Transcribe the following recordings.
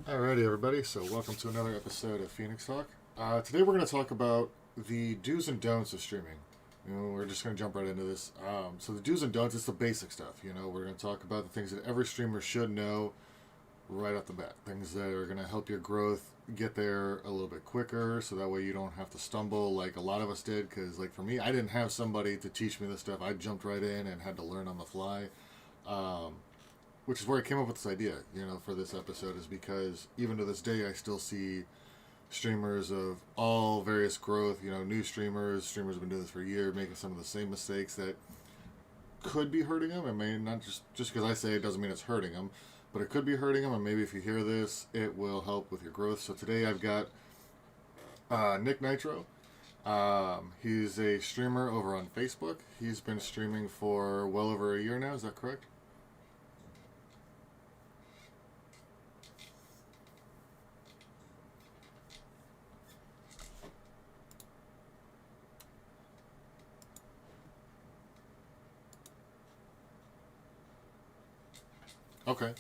Alrighty, everybody. So, welcome to another episode of Phoenix Talk. Today, we're going to talk about the do's and don'ts of streaming. We're just going to jump right into this. So, the do's and don'ts is the basic stuff. We're going to talk about the things that every streamer should know right off the bat. Things that are going to help your growth get there a little bit quicker, so that way you don't have to stumble like a lot of us did. Because, like for me, I didn't have somebody to teach me this stuff. I jumped right in and had to learn on the fly. Um, which is where I came up with this idea, for this episode, is because even to this day, I still see streamers of all various growth, new streamers have been doing this for a year, making some of the same mistakes that could be hurting them. I mean, not just because I say it doesn't mean it's hurting them, but it could be hurting them, and maybe if you hear this, it will help with your growth. So today I've got NickNitro. He's a streamer over on Facebook. He's been streaming for well over a year now, is that correct? Okay.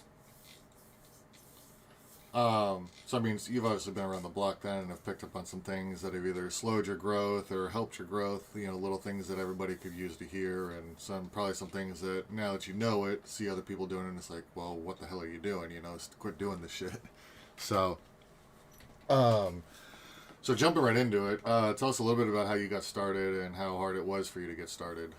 So I mean, you've obviously been around the block then, and have picked up on some things that have either slowed your growth or helped your growth. Little things that everybody could use to hear, and probably some things that now that you know it, see other people doing it, and it's like, well, what the hell are you doing? Quit doing this shit. So, um, so jumping right into it, tell us a little bit about how you got started and how hard it was for you to get started.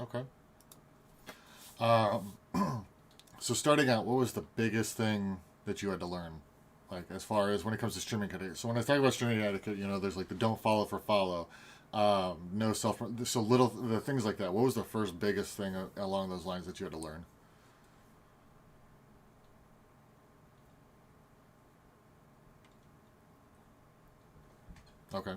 Okay. Um, so starting out, what was the biggest thing that you had to learn? Like as far as when it comes to streaming etiquette. So when I talk about streaming etiquette, there's like the don't follow for follow, no self. So little the things like that. What was the first biggest thing along those lines that you had to learn? Okay.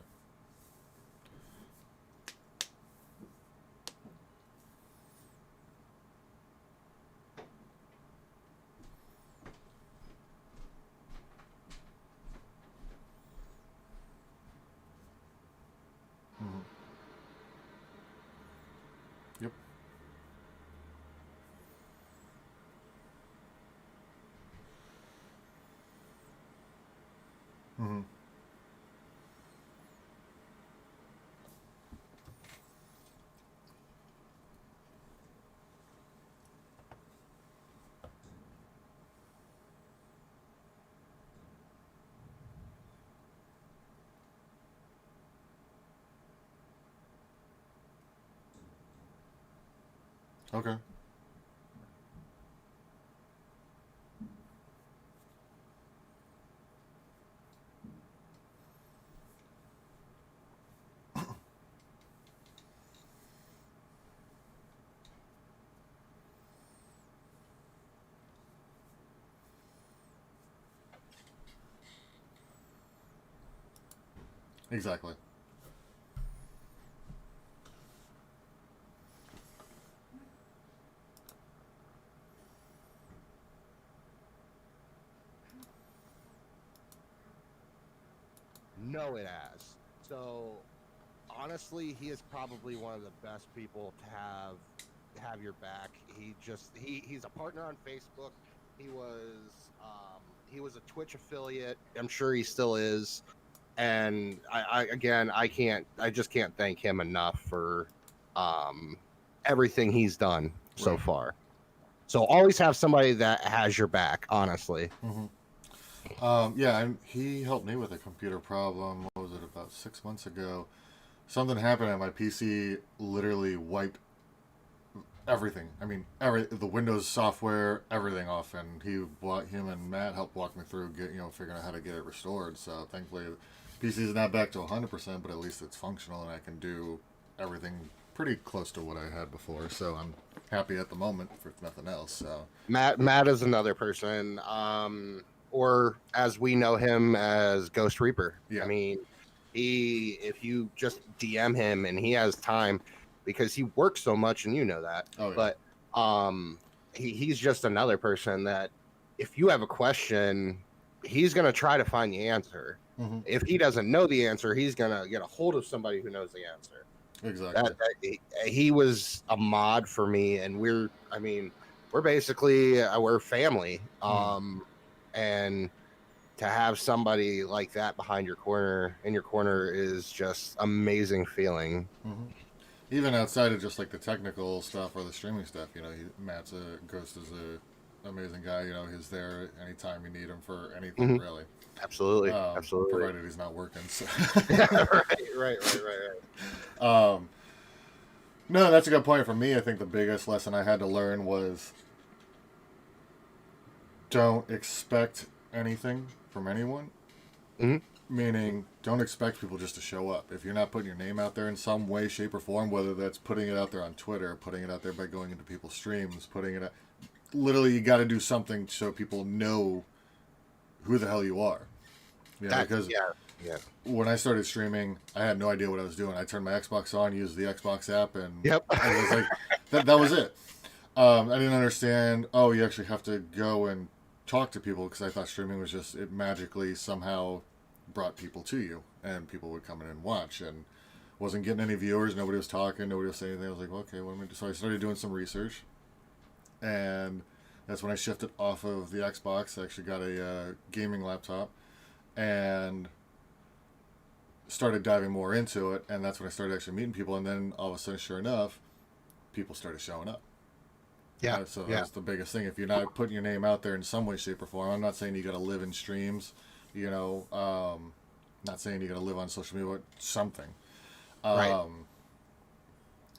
Mm-hmm. Yep. Mm-hmm. Okay. Exactly. know it as. So honestly, he is probably one of the best people to have your back. He's a partner on Facebook. He was he was a Twitch affiliate. I'm sure he still is. And I just can't thank him enough for um everything he's done so Right. far. So always have somebody that has your back, honestly. Mm-hmm. Yeah, he helped me with a computer problem. What was it, about 6 months ago? Something happened and my PC literally wiped everything. I mean, the Windows software, everything off, and him and Matt helped walk me through figuring out how to get it restored. So thankfully, PC is not back to 100%, but at least it's functional and I can do everything pretty close to what I had before. So I'm happy at the moment, if nothing else. So Matt is another person, or as we know him as Ghost Reaper. yeah, I mean, if you just DM him and he has time, because he works so much, and you know that. oh yeah, But he's just another person that if you have a question, he's gonna try to find the answer. mm-hmm. If he doesn't know the answer, he's gonna get a hold of somebody who knows the answer. Exactly. He was a mod for me, and we're basically we're family. And to have somebody like that behind your corner in your corner is just amazing feeling. Mm-hmm. Even outside of just like the technical stuff or the streaming stuff, Matt's Ghost is a amazing guy. He's there anytime you need him for anything, Mm-hmm. really. Absolutely. Absolutely. Provided he's not working. So. right. No, that's a good point. For me, I think the biggest lesson I had to learn was don't expect anything from anyone. Mm-hmm. Meaning, don't expect people just to show up. If you're not putting your name out there in some way, shape, or form, whether that's putting it out there on Twitter, putting it out there by going into people's streams, putting it out... Literally, you got to do something so people know who the hell you are. Because when I started streaming, I had no idea what I was doing. I turned my Xbox on, used the Xbox app, and I was like, that was it. I didn't understand, you actually have to go and talk to people, because I thought streaming was just, it magically somehow brought people to you, and people would come in and watch, and wasn't getting any viewers, nobody was talking, nobody was saying anything. I was like, well, okay, what am I doing? So I started doing some research, and that's when I shifted off of the Xbox. I actually got a gaming laptop, and started diving more into it, and that's when I started actually meeting people, and then all of a sudden, sure enough, people started showing up. So that's the biggest thing. If you're not putting your name out there in some way, shape, or form, I'm not saying you got to live in streams, not saying you got to live on social media, but something. Right.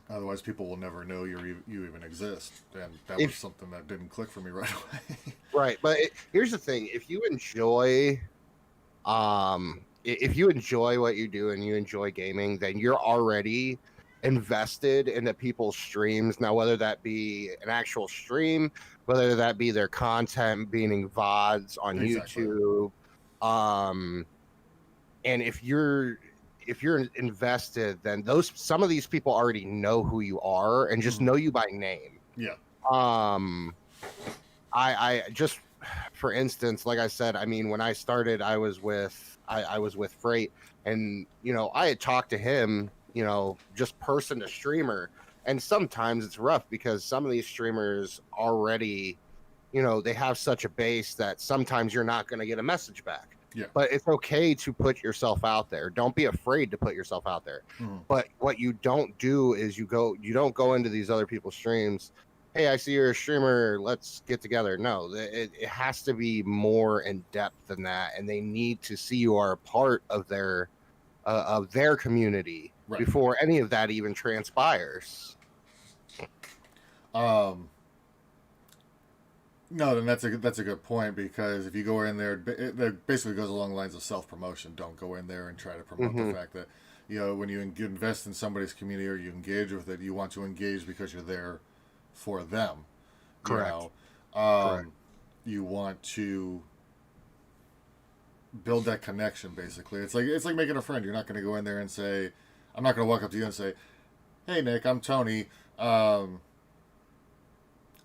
Otherwise, people will never know you even exist, and that was something that didn't click for me right away. Right, but here's the thing: if you enjoy what you do and you enjoy gaming, then you're already invested into people's streams. Now, whether that be an actual stream, whether that be their content being VODs on YouTube, and if you're invested, then some of these people already know who you are and just know you by name. Yeah. I just, for instance, like I said, I mean, when I started, I was with Freight, and I had talked to him, just person to streamer, and sometimes it's rough because some of these streamers already, they have such a base that sometimes you're not going to get a message back. Yeah. But it's okay to put yourself out there. Don't be afraid to put yourself out there. But what you don't do is you don't go into these other people's streams. Hey, I see you're a streamer. Let's get together. No, it has to be more in depth than that, and they need to see you are a part of their community before any of that even transpires. No, then that's a good point, because if you go in there, it basically goes along the lines of self-promotion. Don't go in there and try to promote the fact that, when you invest in somebody's community or you engage with it, you want to engage because you're there for them. Correct. Correct. You want to build that connection, basically. It's like making a friend. You're not going to go in there and say, I'm not going to walk up to you and say, hey, Nick, I'm Tony.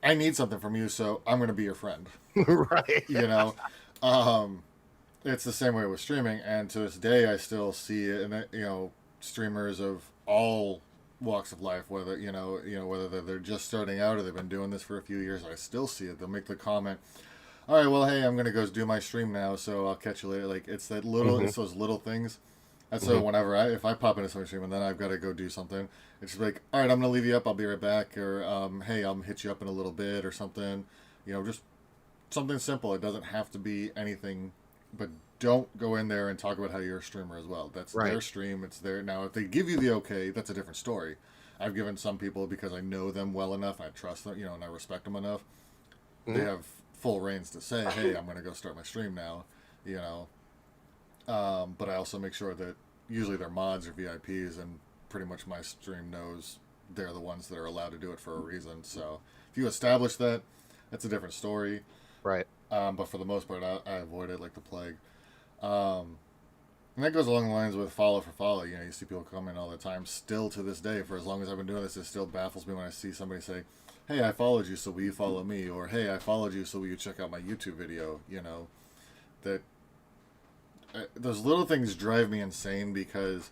I need something from you, so I'm going to be your friend. Right. it's the same way with streaming, and to this day, I still see it, and streamers of all walks of life, whether whether they're just starting out or they've been doing this for a few years, I still see it. They'll make the comment, "All right, well, hey, I'm gonna go do my stream now, so I'll catch you later." Like Hmm. it's those little things. And so Hmm. whenever if I pop into somebody's stream and then I've got to go do something, it's just like, all right, I'm gonna leave you up. I'll be right back, or hey, I'll hit you up in a little bit or something. Just something simple. It doesn't have to be anything, but don't go in there and talk about how you're a streamer as well. That's Right. their stream. It's their now. If they give you the okay, that's a different story. I've given some people because I know them well enough, I trust them, and I respect them enough. They Hmm. have full reins to say, "Hey, I'm going to go start my stream now," you know. But I also make sure that usually they're mods or VIPs, and pretty much my stream knows they're the ones that are allowed to do it for a reason. So if you establish that, that's a different story. Right. But for the most part, I avoid it like the plague. Um, and that goes along the lines with follow for follow. You see people come in all the time. Still to this day, for as long as I've been doing this, it still baffles me when I see somebody say, "Hey, I followed you, so will you follow me?" Or "Hey, I followed you, so will you check out my YouTube video?" That those little things drive me insane because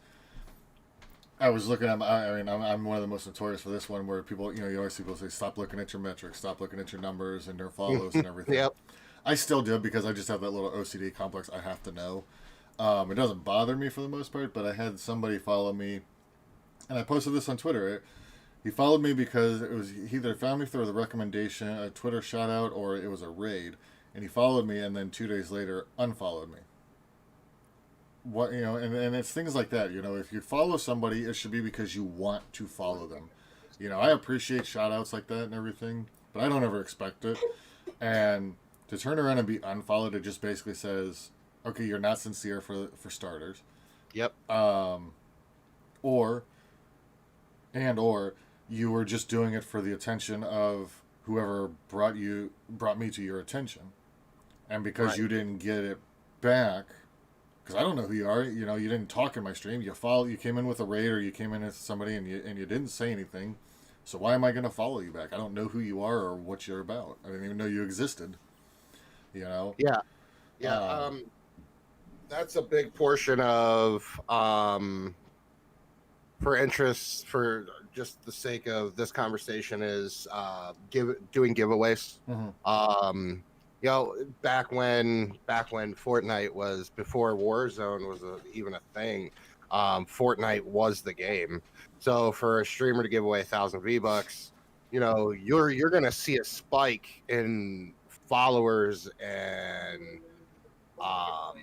I was looking at. I'm one of the most notorious for this one, where people, you always see people say, "Stop looking at your metrics, stop looking at your numbers and your follows and everything." Yep. I still do because I just have that little OCD complex. I have to know. It doesn't bother me for the most part, but I had somebody follow me, and I posted this on Twitter. He followed me because he either found me through the recommendation, a Twitter shout out, or it was a raid, and he followed me, and then 2 days later unfollowed me. And it's things like that. If you follow somebody, it should be because you want to follow them. I appreciate shout outs like that and everything, but I don't ever expect it. And to turn around and be unfollowed, it just basically says, okay, you're not sincere for starters. Yep. Um, or or you were just doing it for the attention of whoever brought me to your attention, and because Right. you didn't get it back, because I don't know who you are. You didn't talk in my stream. You came in with a raid, or you came in as somebody, and you didn't say anything. So why am I going to follow you back? I don't know who you are or what you're about. I didn't even know you existed. You know. Yeah. Yeah. Um, That's a big portion of for interest for just the sake of this conversation is doing giveaways. mhm. Um, back when Fortnite was before Warzone was even a thing. Fortnite was the game. So for a streamer to give away 1,000 V-Bucks, you're gonna see a spike in followers and um,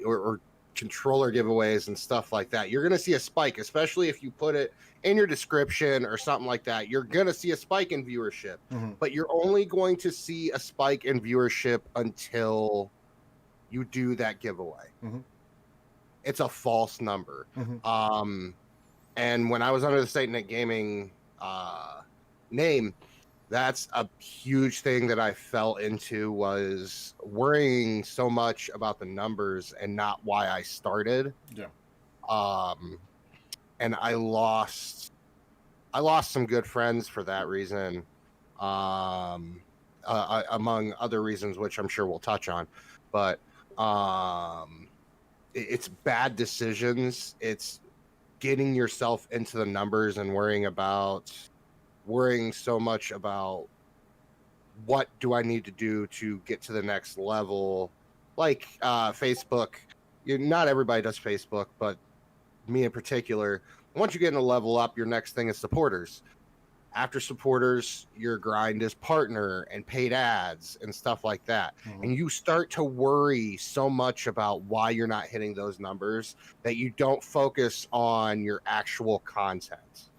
or controller giveaways and stuff like that. You're going to see a spike, especially if you put it in your description or something like that. You're going to see a spike in viewership, Mhm. but you're only going to see a spike in viewership until you do that giveaway. Mhm. It's a false number. Mhm. And when I was under the Satan Gaming name, that's a huge thing that I fell into, was worrying so much about the numbers and not why I started. Yeah. And I lost some good friends for that reason. Among other reasons, which I'm sure we'll touch on, but it's bad decisions. It's getting yourself into the numbers and worrying so much about what do I need to do to get to the next level. Like Facebook, not everybody does Facebook, but me in particular, once you get in a level up, your next thing is supporters. After supporters, your grind is partner and paid ads and stuff like that. Mhm. And you start to worry so much about why you're not hitting those numbers that you don't focus on your actual content.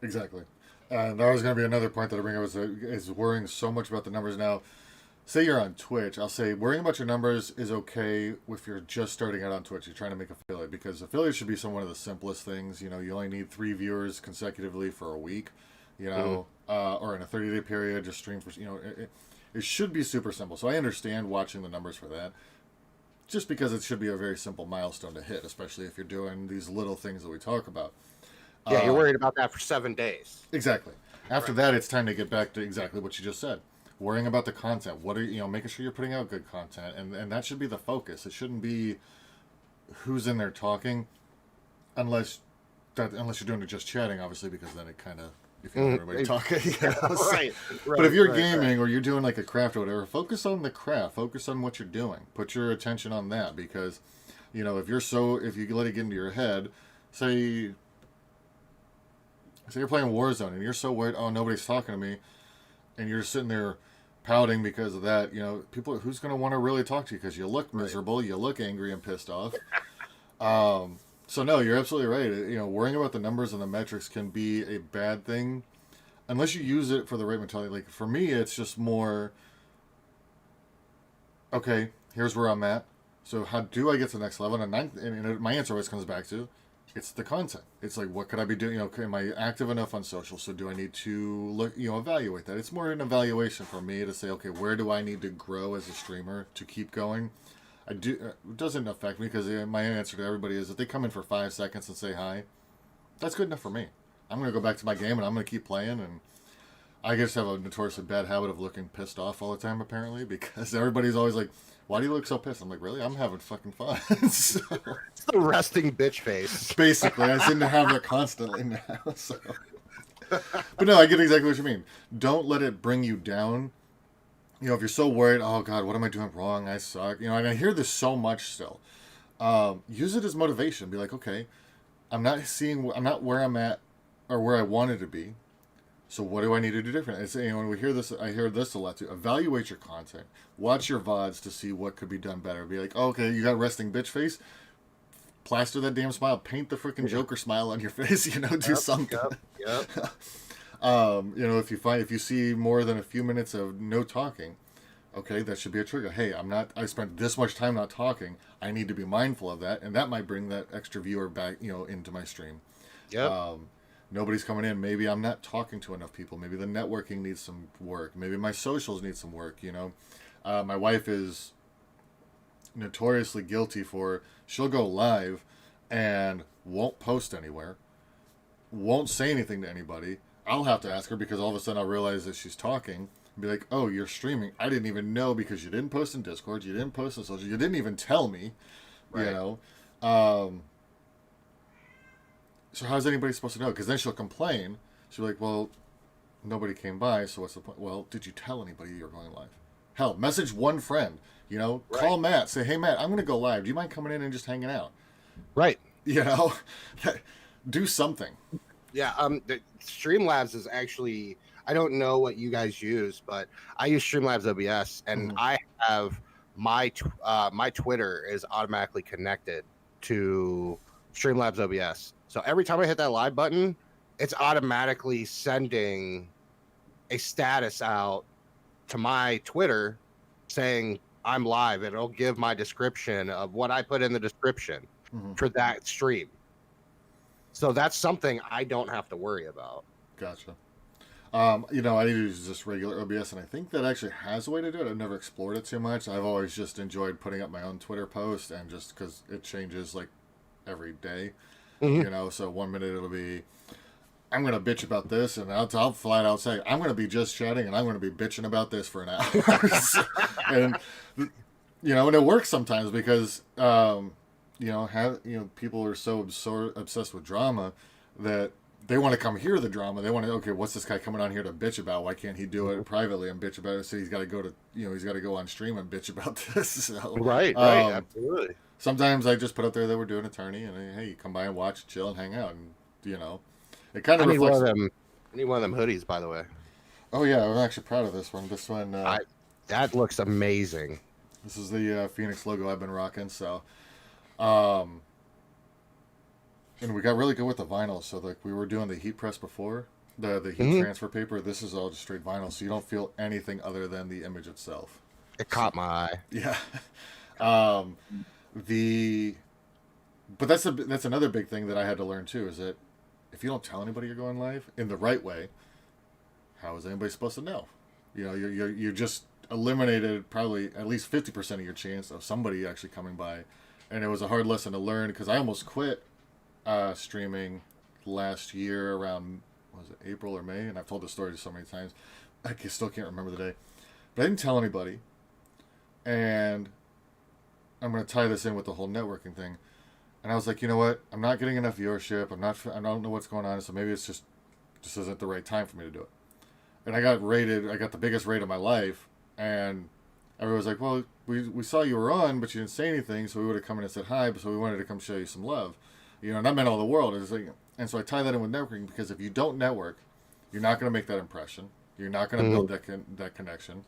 Exactly. And that was going to be another point that I bring up is worrying so much about the numbers. Now, say you're on Twitch, I'll say worrying about your numbers is okay if you're just starting out on Twitch. You're trying to make affiliate, because affiliate should be one of the simplest things. You only need 3 viewers consecutively for a week, or in a 30-day period, just stream for, it should be super simple. So I understand watching the numbers for that, just because it should be a very simple milestone to hit, especially if you're doing these little things that we talk about. Yeah, you're Um, worried about that for 7 days. Exactly. After Right. that, it's time to get back to exactly what you just said. worrying about the content. What are making sure you're putting out good content, and that should be the focus. It shouldn't be who's in there talking, unless you're doing it just chatting, obviously, because then it kind of, if you want everybody talking, right. But if you're gaming or you're doing like a craft or whatever, focus on the craft, focus on what you're doing, put your attention on that, because if you let it get into your head, say you're playing Warzone and you're so worried, oh, nobody's talking to me, and you're sitting there pouting because of that, people, who's going to want to really talk to you, because you look miserable, you look angry and pissed off. So no, you're absolutely right. Worrying about the numbers and the metrics can be a bad thing unless you use it for the right mentality. Like for me, it's just more, okay, here's where I'm at. So how do I get to the next level? And my answer always comes back to, it's the content. It's like, what could I be doing? Am I active enough on social? So do I need to look, evaluate that? It's more an evaluation for me to say, okay, where do I need to grow as a streamer to keep going? It doesn't affect me, because my answer to everybody is, if they come in for 5 seconds and say hi, that's good enough for me. I'm going to go back to my game and I'm going to keep playing. And I just have a notoriously bad habit of looking pissed off all the time, apparently, because everybody's always like, why do you look so pissed? I'm like, really? I'm having fucking fun. So, it's the resting bitch face. Basically, I seem to have that constantly now. So. But no, I get exactly what you mean. Don't let it bring you down. If you're so worried, oh God, what am I doing wrong? I suck. And I hear this so much still. Use it as motivation. Be like, okay, I'm not where I'm at or where I wanted to be. So what do I need to do different? When we hear this, I hear this a lot too. Evaluate your content. Watch your VODs to see what could be done better. Be like, oh, okay, you got resting bitch face. Plaster that damn smile. Paint the freaking Joker smile on your face. Do something. Yep. If you see more than a few minutes of no talking, okay, that should be a trigger. Hey, I spent this much time not talking. I need to be mindful of that, and that might bring that extra viewer back, into my stream. Yep. Nobody's coming in. Maybe I'm not talking to enough people. Maybe the networking needs some work. Maybe my socials need some work. My wife is notoriously guilty for, she'll go live and won't post anywhere, won't say anything to anybody. I'll have to ask her, because all of a sudden I'll realize that she's talking and be like, oh, you're streaming. I didn't even know, because you didn't post in Discord, you didn't post in social, you didn't even tell me, Right. So how's anybody supposed to know? Because then she'll complain. She'll be like, well, nobody came by, so what's the point? Well, did you tell anybody you're going live? Hell, message one friend. Call Matt. Say, hey, Matt, I'm going to go live. Do you mind coming in and just hanging out? Right. Do something. Yeah. The Streamlabs is actually, I don't know what you guys use, but I use Streamlabs OBS, and I have my Twitter is automatically connected to Streamlabs OBS. So every time I hit that live button, it's automatically sending a status out to my Twitter saying I'm live, and it'll give my description of what I put in the description for that stream. So that's something I don't have to worry about. Gotcha. I use just regular OBS, and I think that actually has a way to do it. I've never explored it too much. I've always just enjoyed putting up my own Twitter post, and just because it changes like every day. So 1 minute it'll be, I'm going to bitch about this, and I'll flat out say, I'm going to be just chatting, and I'm going to be bitching about this for an hour. and, and it works sometimes, because, people are so obsessed with drama that they want to come hear the drama. They want to, okay, what's this guy coming on here to bitch about? Why can't he do it privately and bitch about it? So he's got to go on stream and bitch about this. So, right, absolutely. Sometimes I just put up there that we're doing attorney, and hey, you come by and watch, chill, and hang out, and it kind of reflects. I need one of them hoodies, by the way. Oh yeah, I'm actually proud of this one. This one, that looks amazing. This is the Phoenix logo I've been rocking. So, and we got really good with the vinyl. So like we were doing the heat press before, the heat transfer paper. This is all just straight vinyl, so you don't feel anything other than the image itself. It caught my eye. Yeah. But that's another big thing that I had to learn too, is that if you don't tell anybody you're going live in the right way, how is anybody supposed to know? You're just eliminated probably at least 50% of your chance of somebody actually coming by. And it was a hard lesson to learn, because I almost quit streaming last year around, was it April or May? And I've told this story so many times, I still can't remember the day. But I didn't tell anybody. And I'm going to tie this in with the whole networking thing. And I was like, you know what? I'm not getting enough viewership. I don't know what's going on. So maybe it's just isn't the right time for me to do it. And I got the biggest rate of my life. And everyone was like, well, we saw you were on, but you didn't say anything. So we would have come in and said hi. So we wanted to come show you some love. And that meant all the world. And so I tie that in with networking because if you don't network, you're not going to make that impression. You're not going to build that connection.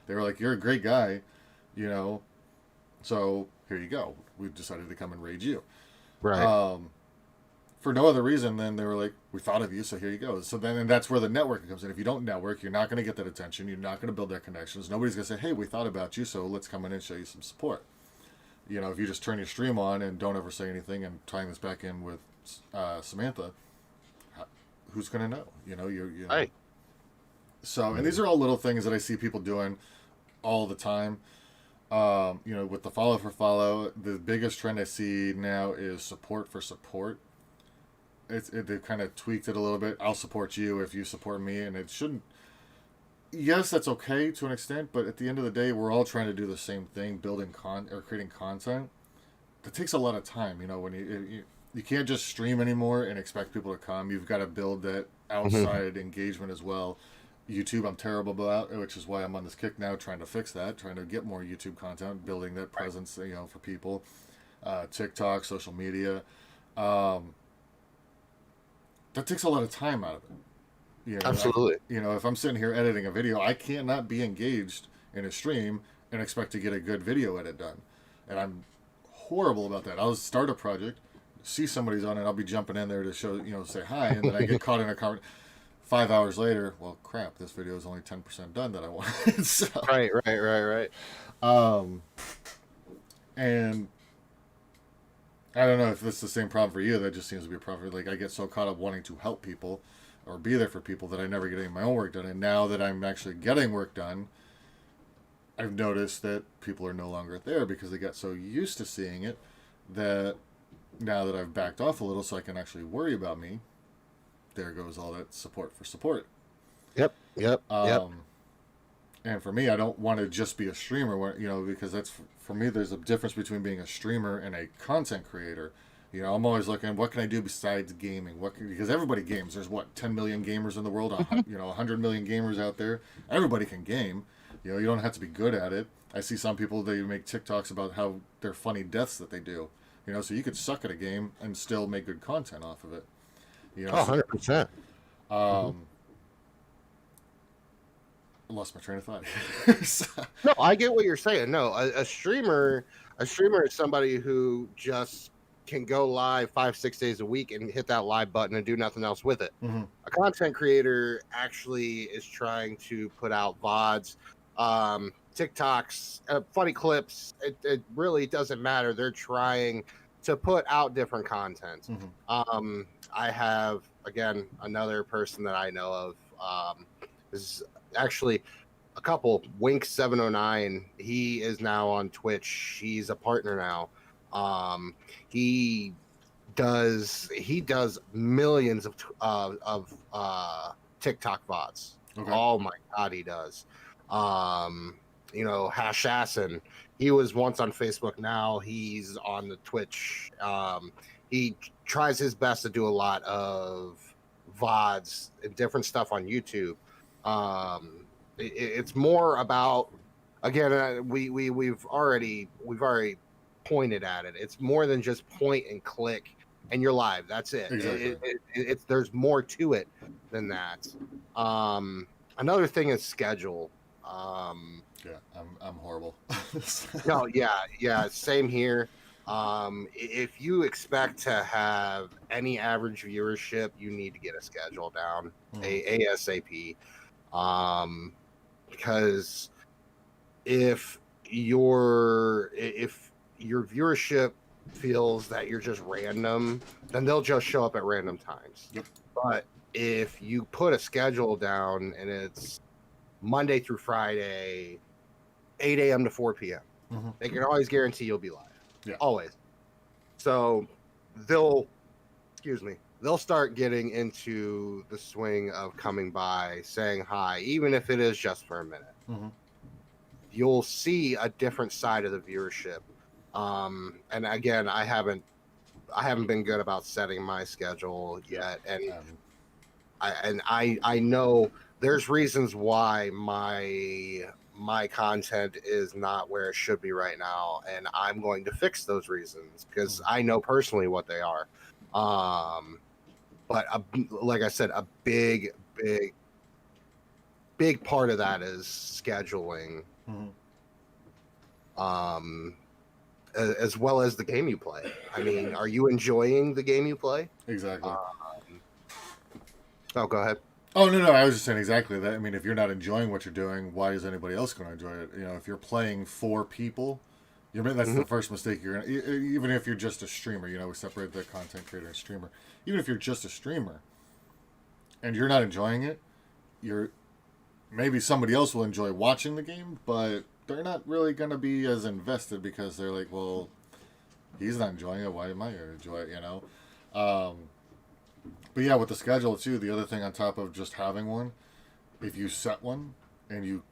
They were like, you're a great guy, so here you go. We've decided to come and raid you. Right. For no other reason than they were like, we thought of you, so here you go. So then, and that's where the networking comes in. If you don't network, you're not going to get that attention. You're not going to build that connections. Nobody's going to say, hey, we thought about you, so let's come in and show you some support. If you just turn your stream on and don't ever say anything, and tying this back in with Samantha, who's going to know? You're Right. So, and these are all little things that I see people doing all the time. With the follow for follow, the biggest trend I see now is support for support. They've kind of tweaked it a little bit. I'll support you if you support me, and it shouldn't. Yes, that's okay to an extent, but at the end of the day, we're all trying to do the same thing, building or creating content. That takes a lot of time. When you can't just stream anymore and expect people to come. You've got to build that outside engagement as well. YouTube, I'm terrible about, which is why I'm on this kick now, trying to fix that, trying to get more YouTube content, building that presence, for people. TikTok, social media. That takes a lot of time out of it. Absolutely. If I'm sitting here editing a video, I cannot be engaged in a stream and expect to get a good video edit done. And I'm horrible about that. I'll start a project, see somebody's on it, I'll be jumping in there to show, say hi, and then I get caught in a conversation. 5 hours later, well, crap, this video is only 10% done that I wanted. So, Right. And I don't know if this is the same problem for you. That just seems to be a problem. Like, I get so caught up wanting to help people or be there for people that I never get any of my own work done. And now that I'm actually getting work done, I've noticed that people are no longer there because they got so used to seeing it that now that I've backed off a little so I can actually worry about me, there goes all that support for support. Yep. And for me, I don't want to just be a streamer, because that's, for me, there's a difference between being a streamer and a content creator. I'm always looking, what can I do besides gaming? Because everybody games. There's 10 million gamers in the world, 100 million gamers out there. Everybody can game. You don't have to be good at it. I see some people, they make TikToks about how their funny deaths that they do. So you could suck at a game and still make good content off of it. 100%. I lost my train of thought. No, I get what you're saying. No, a streamer is somebody who just can go live 5-6 days a week and hit that live button and do nothing else with it. Mm-hmm. A content creator actually is trying to put out VODs, TikToks, funny clips. It really doesn't matter. They're trying to put out different content. Mm-hmm. I have, again, another person that I know of. Is actually a couple. Wink709. He is now on Twitch. He's a partner now. He does millions of TikTok VODs. Okay. Oh my god, he does. Hashassin. He was once on Facebook. Now he's on the Twitch. He tries his best to do a lot of VODs and different stuff on YouTube. It's more about, again, we've already pointed at it. It's more than just point and click and you're live. That's it. Exactly. There's more to it than that. Another thing is schedule. Yeah, I'm horrible. No, yeah, same here. If you expect to have any average viewership, you need to get a schedule down ASAP. Because if your viewership feels that you're just random, then they'll just show up at random times. Yep. But if you put a schedule down and it's Monday through Friday, 8 a.m. to 4 p.m., they can always guarantee you'll be live. Yeah. Always. So they'll start getting into the swing of coming by, saying hi, even if it is just for a minute. you'll see a different side of the viewership. And again, I haven't been good about setting my schedule yet, and I know there's reasons why my content is not where it should be right now, and I'm going to fix those reasons because I know personally what they are. But like I said, a big part of that is scheduling. As well as the game you play. I mean, are you enjoying the game you play? Exactly. Oh, go ahead. Oh, no, I was just saying exactly that. I mean, if you're not enjoying what you're doing, why is anybody else going to enjoy it? You know, if you're playing for people, that's the first mistake you're going to, even if you're just a streamer, you know, we separate the content creator and streamer. Even if you're just a streamer and you're not enjoying it, maybe somebody else will enjoy watching the game, but they're not really going to be as invested because they're like, well, he's not enjoying it. Why am I going to enjoy it, you know? But yeah, with the schedule too, the other thing on top of just having one, if you set one and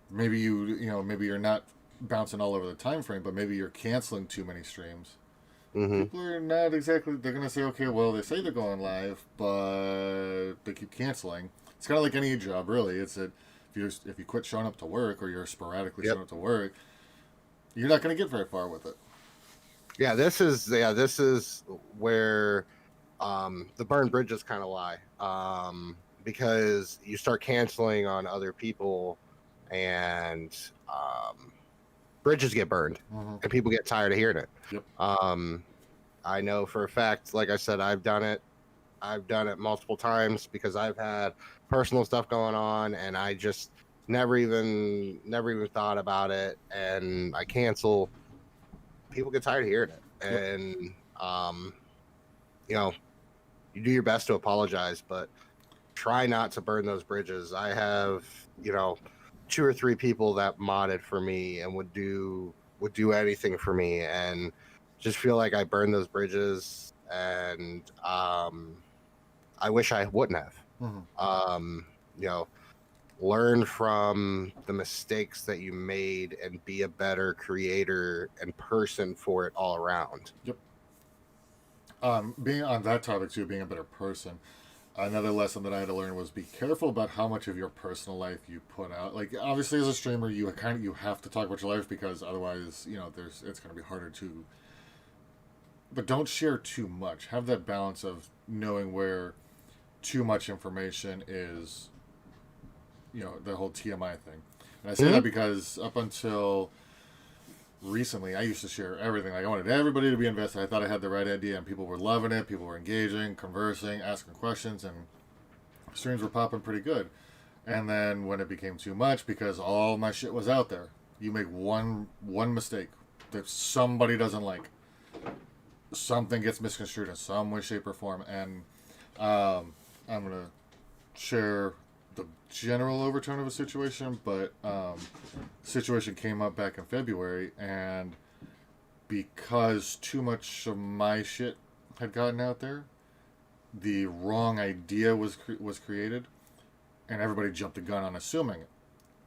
maybe you're not bouncing all over the time frame, but maybe you're canceling too many streams. People are not exactly, they're going to say, okay, well, they say they're going live, but they keep canceling. It's kind of like any job, really. It's that if you quit showing up to work or you're sporadically showing up to work, you're not going to get very far with it. Yeah, this is where the burned bridges kind of lie, because you start canceling on other people, and bridges get burned, and people get tired of hearing it. Yep. I know for a fact, like I said, I've done it multiple times because I've had personal stuff going on, and I just never even thought about it, and I cancel. People get tired of hearing it, and you know, you do your best to apologize, but try not to burn those bridges. I have, 2 or 3 people that modded for me and would do anything for me, and just feel like I burned those bridges, and I wish I wouldn't have. Learn from the mistakes that you made and be a better creator and person for it all around. Yep. Being on that topic too, being a better person, another lesson that I had to learn was be careful about how much of your personal life you put out. Like, obviously, as a streamer, you have to talk about your life because otherwise, it's going to be harder to. But don't share too much. Have that balance of knowing where too much information is. The whole TMI thing. And I say that because up until recently, I used to share everything. Like, I wanted everybody to be invested. I thought I had the right idea, and people were loving it. People were engaging, conversing, asking questions, and streams were popping pretty good. And then when it became too much, because all my shit was out there, you make one mistake that somebody doesn't like. Something gets misconstrued in some way, shape, or form. And I'm going to share the general overtone of a situation, but the situation came up back in February, and because too much of my shit had gotten out there, the wrong idea was created, and everybody jumped the gun on assuming it,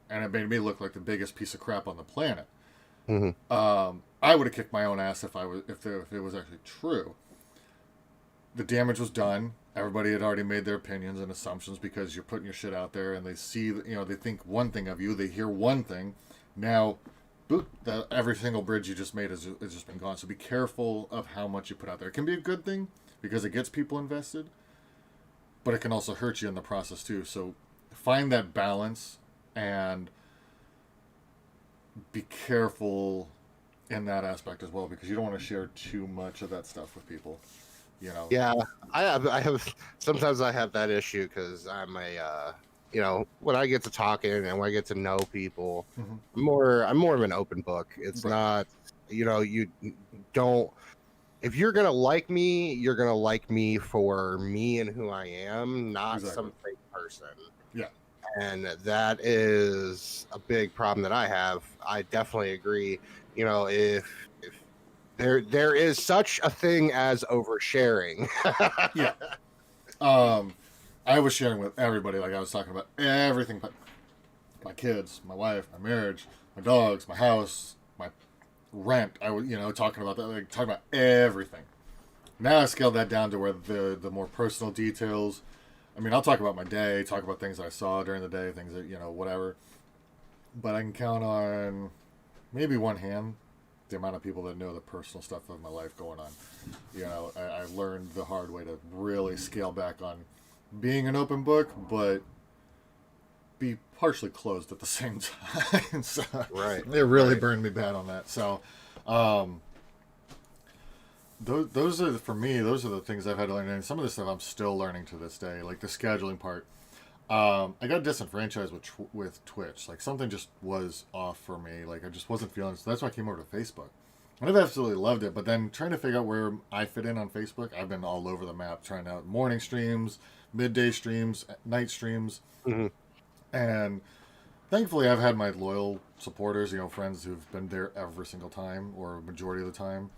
and it made me look like the biggest piece of crap on the planet. I would have kicked my own ass if it was actually true. The damage was done. Everybody had already made their opinions and assumptions because you're putting your shit out there, and they see, they think one thing of you, they hear one thing. Now, boot, every single bridge you just made has just been gone. So be careful of how much you put out there. It can be a good thing because it gets people invested, but it can also hurt you in the process too. So find that balance and be careful in that aspect as well, because you don't want to share too much of that stuff with people. Yeah, I have sometimes I have that issue because I'm when I get to talking and when I get to know people, I'm more of an open book. It's not, you don't, if you're gonna like me, you're gonna like me for me and who I am, not some fake person. Yeah. And that is a big problem that I have. I definitely agree. If there is such a thing as oversharing. Yeah. I was sharing with everybody, like I was talking about everything, but my kids, my wife, my marriage, my dogs, my house, my rent. I was, talking about that, like talking about everything. Now I scaled that down to where the more personal details. I mean, I'll talk about my day, talk about things I saw during the day, things that, whatever. But I can count on maybe one hand the amount of people that know the personal stuff of my life going on. I learned the hard way to really scale back on being an open book, but be partially closed at the same time. So Right. it really Right. burned me bad on that. So, those are for me. Those are the things I've had to learn, and some of the stuff I'm still learning to this day, like the scheduling part. I got disenfranchised with Twitch. Like something just was off for me. Like I just wasn't feeling it. So that's why I came over to Facebook. And I've absolutely loved it. But then trying to figure out where I fit in on Facebook, I've been all over the map trying out morning streams, midday streams, night streams, Mhm. and thankfully I've had my loyal supporters, friends who've been there every single time or majority of the time.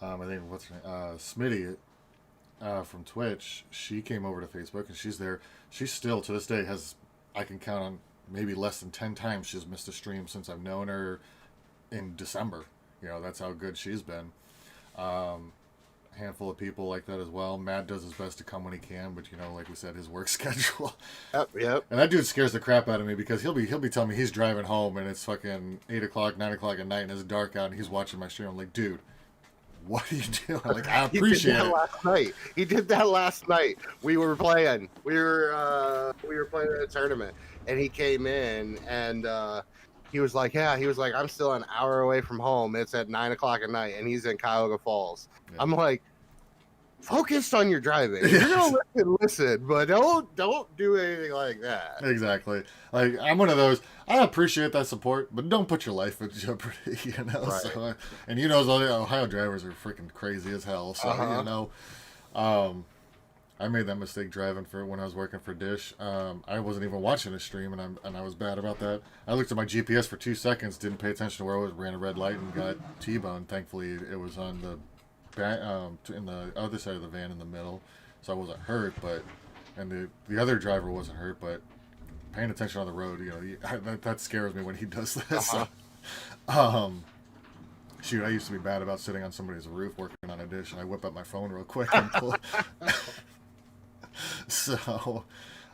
I think what's her name? Smitty from Twitch. She came over to Facebook and she's there. She's still to this day I can count on maybe less than 10 times she's missed a stream since I've known her in December. That's how good she's been. Handful of people like that as well. Matt does his best to come when he can, but like we said, his work schedule. Yep. And that dude scares the crap out of me because he'll be telling me he's driving home and it's fucking 8 o'clock, 9 o'clock at night and it's dark out and he's watching my stream. I'm like, dude, what are you doing? Like, I appreciate He did that it. last night. He did that last night. We were playing. We were playing in a tournament, and he came in and he was like, I'm still an hour away from home. It's at 9 o'clock at night, and he's in Cuyahoga Falls. Yeah. I'm like, focus on your driving. You're gonna listen, but don't do anything like that. Exactly. Like, I'm one of those. I appreciate that support, but don't put your life in jeopardy. Right. So, and Ohio drivers are freaking crazy as hell. So I made that mistake driving for when I was working for Dish. I wasn't even watching a stream, and I was bad about that. I looked at my GPS for 2 seconds, didn't pay attention to where I was, ran a red light, and got T-boned. Thankfully, it was on the in the other side of the van in the middle, so I wasn't hurt. And the other driver wasn't hurt, but paying attention on the road, that scares me when he does this. Shoot, I used to be bad about sitting on somebody's roof working on a dish, and I whip up my phone real quick and pull. So,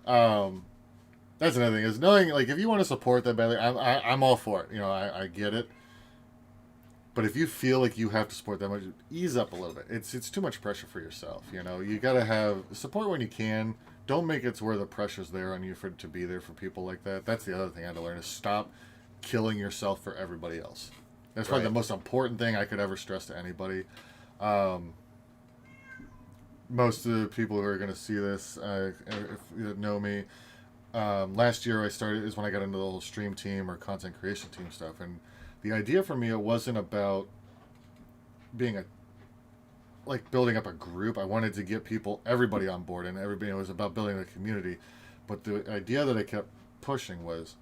that's another thing is knowing, like, if you want to support that badly, I'm all for it. I get it. But if you feel like you have to support that much, ease up a little bit. It's too much pressure for yourself. You gotta have support when you can. Don't make it to where the pressure's there on you to be there for people like that. That's the other thing I had to learn is stop killing yourself for everybody else. That's probably the most important thing I could ever stress to anybody. Most of the people who are going to see this, if you know me, last year is when I got into the whole stream team or content creation team stuff. And the idea for me, it wasn't about being building up a group. I wanted to get everybody on board, and everybody. It was about building a community. But the idea that I kept pushing was,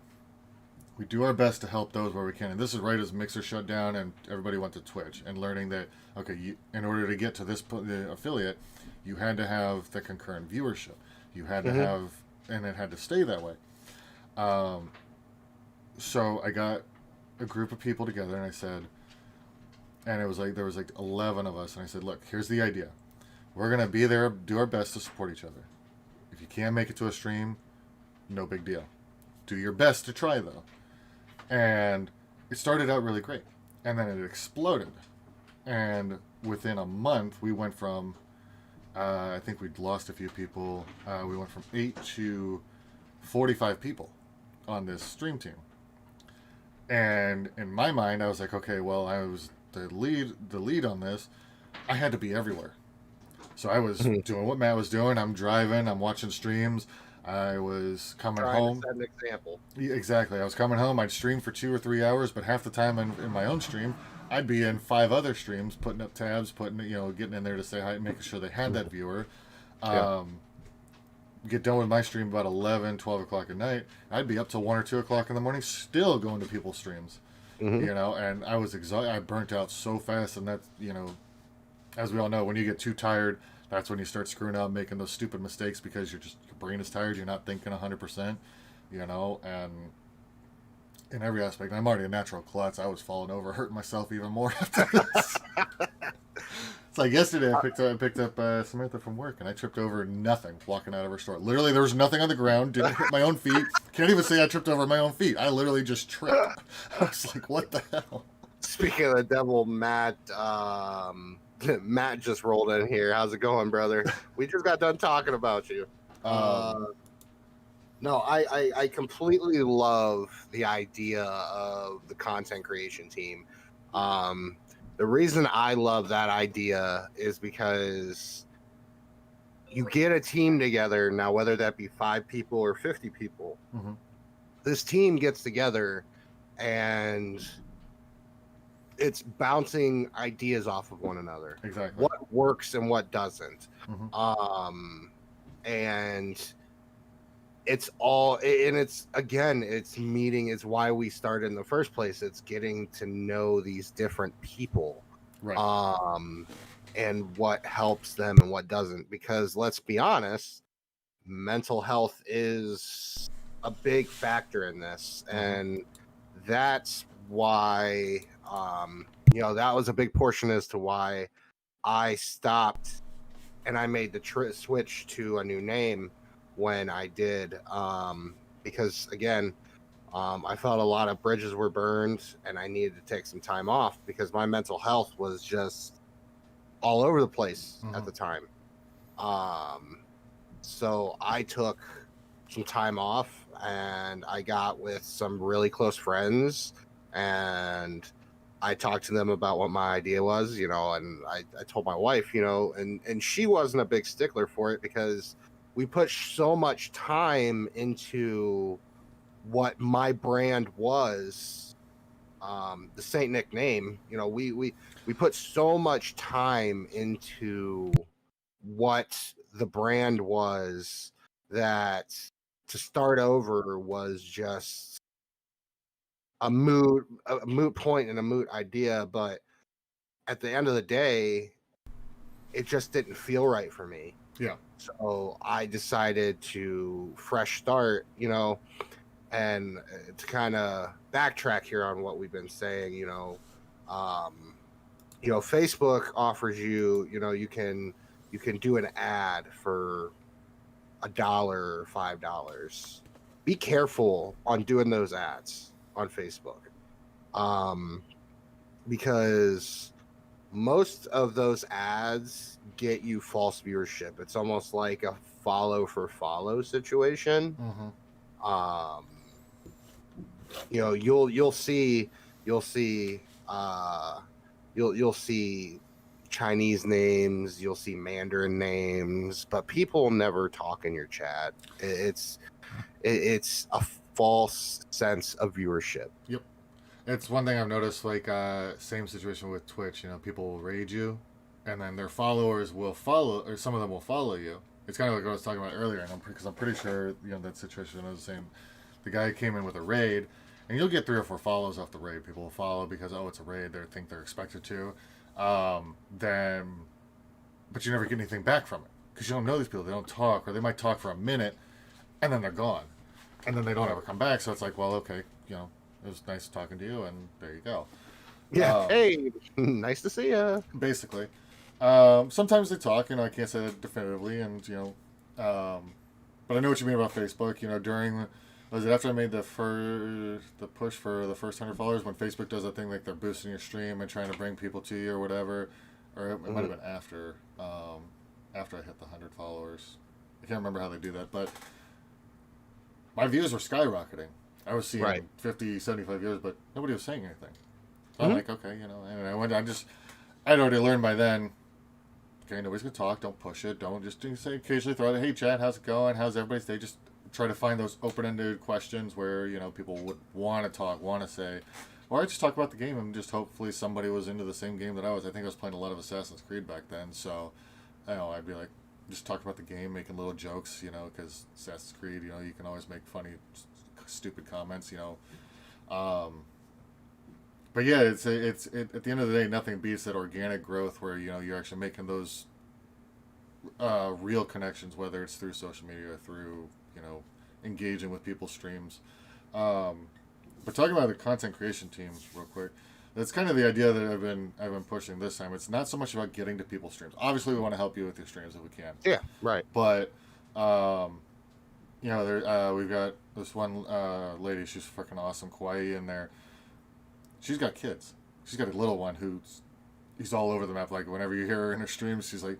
we do our best to help those where we can. And this is right as Mixer shut down and everybody went to Twitch, and learning that, okay, in order to get to the affiliate, you had to have the concurrent viewership. You had to have, and it had to stay that way. So I got a group of people together, and I said, and it was like there was 11 of us, and I said, look, here's the idea. We're gonna be there, do our best to support each other. If you can't make it to a stream, no big deal. Do your best to try though. And it started out really great, and then it exploded. And within a month, we went from I think we'd lost a few people. We went from 8 to 45 people on this stream team. And in my mind, I was like, okay, well, I was the lead on this. I had to be everywhere. So I was doing what Matt was doing. I'm driving. I'm watching streams. I was coming home. To set an example. Yeah, exactly. I was coming home. I'd stream for 2 or 3 hours, but half the time in my own stream, I'd be in 5 other streams, putting up tabs, getting in there to say hi, making sure they had that viewer. Get done with my stream about 11, 12 o'clock at night. I'd be up till 1 or 2 o'clock in the morning, still going to people's streams. And I was exhausted. I burnt out so fast, and that's, as we all know, when you get too tired, that's when you start screwing up, making those stupid mistakes because your brain is tired. You're not thinking 100%, and in every aspect. And I'm already a natural klutz. I was falling over, hurting myself even more after this. It's like yesterday I picked up Samantha from work, and I tripped over nothing walking out of her store. Literally, there was nothing on the ground. Didn't hit my own feet. Can't even say I tripped over my own feet. I literally just tripped. I was like, what the hell? Speaking of the devil, Matt, Matt just rolled in here. How's it going, brother? We just got done talking about you. No, I completely love the idea of the content creation team. The reason I love that idea is because you get a team together now, whether that be 5 people or 50 people. Mm-hmm. This team gets together and it's bouncing ideas off of one another. Exactly. What works and what doesn't. Mm-hmm. And it's all, and it's, again, it's meeting, is why we started in the first place. It's getting to know these different people, right. And what helps them and what doesn't, because let's be honest, mental health is a big factor in this. Mm-hmm. And that's why, that was a big portion as to why I stopped and I made the switch to a new name when I did, because again, I felt a lot of bridges were burned and I needed to take some time off because my mental health was just all over the place at the time. So I took some time off and I got with some really close friends and I talked to them about what my idea was, and I told my wife, and she wasn't a big stickler for it because we put so much time into what my brand was, the Saint Nick name. We put so much time into what the brand was that to start over was just a moot point and a moot idea. But at the end of the day, it just didn't feel right for me. Yeah. So I decided to fresh start, and to kind of backtrack here on what we've been saying, Facebook offers you, you can do an ad for $1 or $5. Be careful on doing those ads on Facebook, because most of those ads get you false viewership. It's almost like a follow for follow situation. Mm-hmm. You'll see you'll see Chinese names, you'll see Mandarin names, but people never talk in your chat. It's a false sense of viewership. Yep. It's one thing I've noticed, like, same situation with Twitch. People will raid you, and then their followers will follow, or some of them will follow you. It's kind of like what I was talking about earlier, because I'm pretty sure, that situation is the same. The guy came in with a raid, and you'll get 3 or 4 follows off the raid. People will follow because, oh, it's a raid, they think they're expected to. But you never get anything back from it, because you don't know these people. They don't talk, or they might talk for a minute, and then they're gone. And then they don't ever come back, so it's like, well, okay, it was nice talking to you, and there you go. Yeah. Hey, nice to see you. Basically. Sometimes they talk, I can't say that definitively, and, but I know what you mean about Facebook. Was it after I made the push for the first 100 followers, when Facebook does that thing like they're boosting your stream and trying to bring people to you or whatever, or it might have been after I hit the 100 followers. I can't remember how they do that, but my views were skyrocketing. I was seeing 50, 75 views, but nobody was saying anything. So I'm like, okay, and I'd already learned by then, okay, nobody's going to talk, don't push it, don't just say, occasionally throw out, hey, chat, how's it going, how's everybody's day, just try to find those open-ended questions where, people would want to talk, want to say, or I just talk about the game and just hopefully somebody was into the same game that I was. I think I was playing a lot of Assassin's Creed back then, so, I'd be like, just talk about the game, making little jokes, because Assassin's Creed, you can always make funny, stupid comments, but yeah, it's at the end of the day, nothing beats that organic growth where you're actually making those real connections, whether it's through social media or through engaging with people's streams. But talking about the content creation team real quick, that's kind of the idea that I've been pushing this time. It's not so much about getting to people's streams. Obviously, we want to help you with your streams if we can. Yeah, right. But you know, we've got this one lady. She's freaking awesome, Kauai in there. She's got kids. She's got a little one he's all over the map. Like whenever you hear her in her streams, she's like,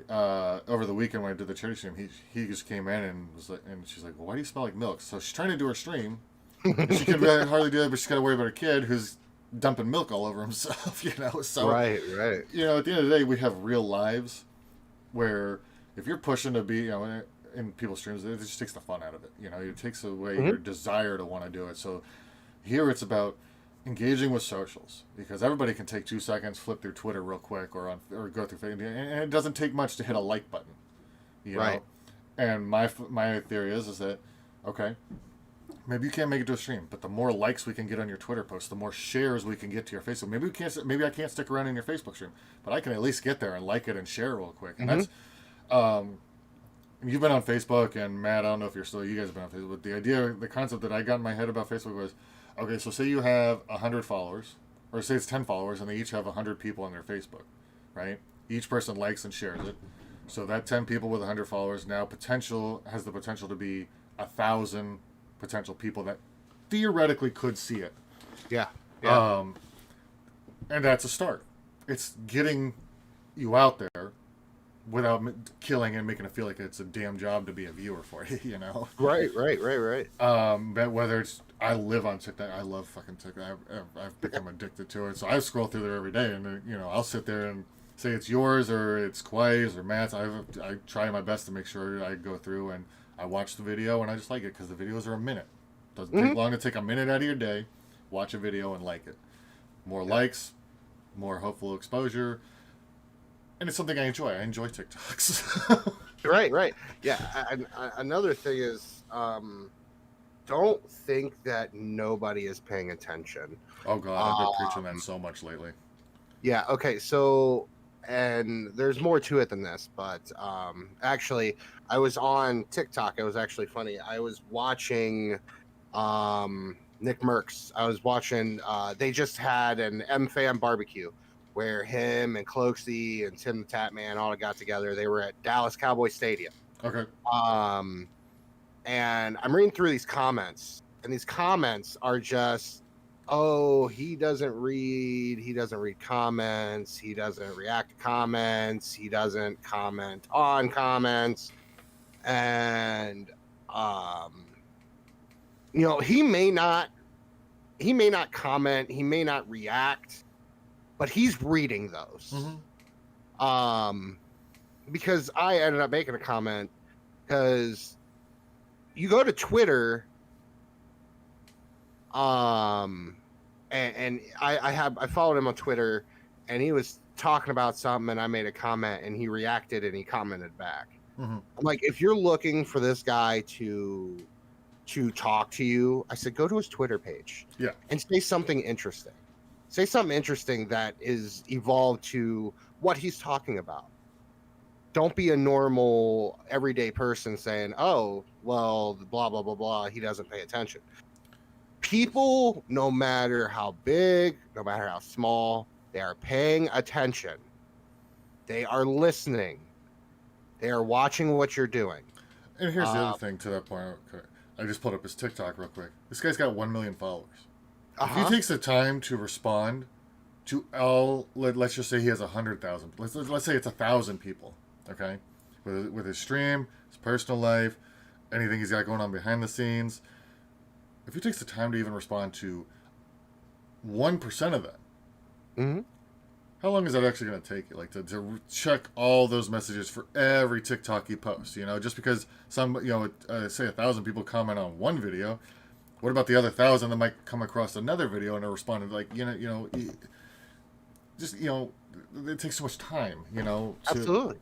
over the weekend when I did the charity stream, he just came in and was like, and she's like, well, why do you smell like milk? So she's trying to do her stream. She can hardly do it, but she's got to worry about her kid who's dumping milk all over himself. You know, so Right. you know, at the end of the day, we have real lives where if you're pushing to be, you know, in people's streams, it just takes the fun out of it. You know, it takes away your desire to want to do it. So here it's about engaging with socials because everybody can take 2 seconds, flip through Twitter real quick, or go through Facebook, and it doesn't take much to hit a like button. You know? Right. And my theory is that okay, maybe you can't make it to a stream, but the more likes we can get on your Twitter post, the more shares we can get to your Facebook. Maybe I can't stick around in your Facebook stream, but I can at least get there and like it and share real quick. And that's you've been on Facebook, and Matt, I don't know if you guys have been on Facebook, but the concept that I got in my head about Facebook was, okay, so say you have 100 followers, or say it's 10 followers, and they each have 100 people on their Facebook, right? Each person likes and shares it. So that 10 people with 100 followers now has the potential to be 1,000 potential people that theoretically could see it. Yeah. And that's a start. It's getting you out there without killing and making it feel like it's a damn job to be a viewer for you, you know? Right. But whether it's, I live on TikTok, I love fucking TikTok. I've become addicted to it. So I scroll through there every day, and you know, I'll sit there and say it's yours or it's Kauai's or Matt's. I try my best to make sure I go through and I watch the video, and I just like it because the videos are a minute. Doesn't take long to take a minute out of your day, watch a video and like it. More likes, more hopeful exposure. And it's something I enjoy. I enjoy TikToks. Right. Yeah. Another thing is, don't think that nobody is paying attention. Oh God, I've been preaching that so much lately. Yeah. Okay. So, and there's more to it than this, but actually, I was on TikTok. It was actually funny. I was watching Nick Merckx. I was watching. They just had an M-Fam barbecue where him and Cloakzy and Tim the Tatman all got together. They were at Dallas Cowboy Stadium. Okay. And I'm reading through these comments, and these comments are just, oh, he doesn't read comments, he doesn't react to comments, he doesn't comment on comments, and you know, he may not comment, he may not react, but he's reading those. Because I ended up making a comment, because you go to Twitter, and I followed him on Twitter, and he was talking about something, and I made a comment, and he reacted and he commented back. I'm like, if you're looking for this guy to talk to you, I said, go to his Twitter page, and say something interesting. Say something interesting that is evolved to what he's talking about. Don't be a normal, everyday person saying, oh, well, blah, blah, blah, blah, he doesn't pay attention. People, no matter how big, no matter how small, they are paying attention. They are listening. They are watching what you're doing. And here's the other thing to that point. Okay. I just pulled up his TikTok real quick. This guy's got 1 million followers. If he takes the time to respond to let's just say he has 100,000. Let's say it's 1,000 people. Okay, with his stream, his personal life, anything he's got going on behind the scenes. If he takes the time to even respond to 1% of that, how long is that actually going to take you? Like to check all those messages for every TikTok he posts? You know, just because some, you know, say 1,000 people comment on one video. What about the other 1,000 that might come across another video and are responding? Like, just, you know, it takes so much time, you know. Absolutely.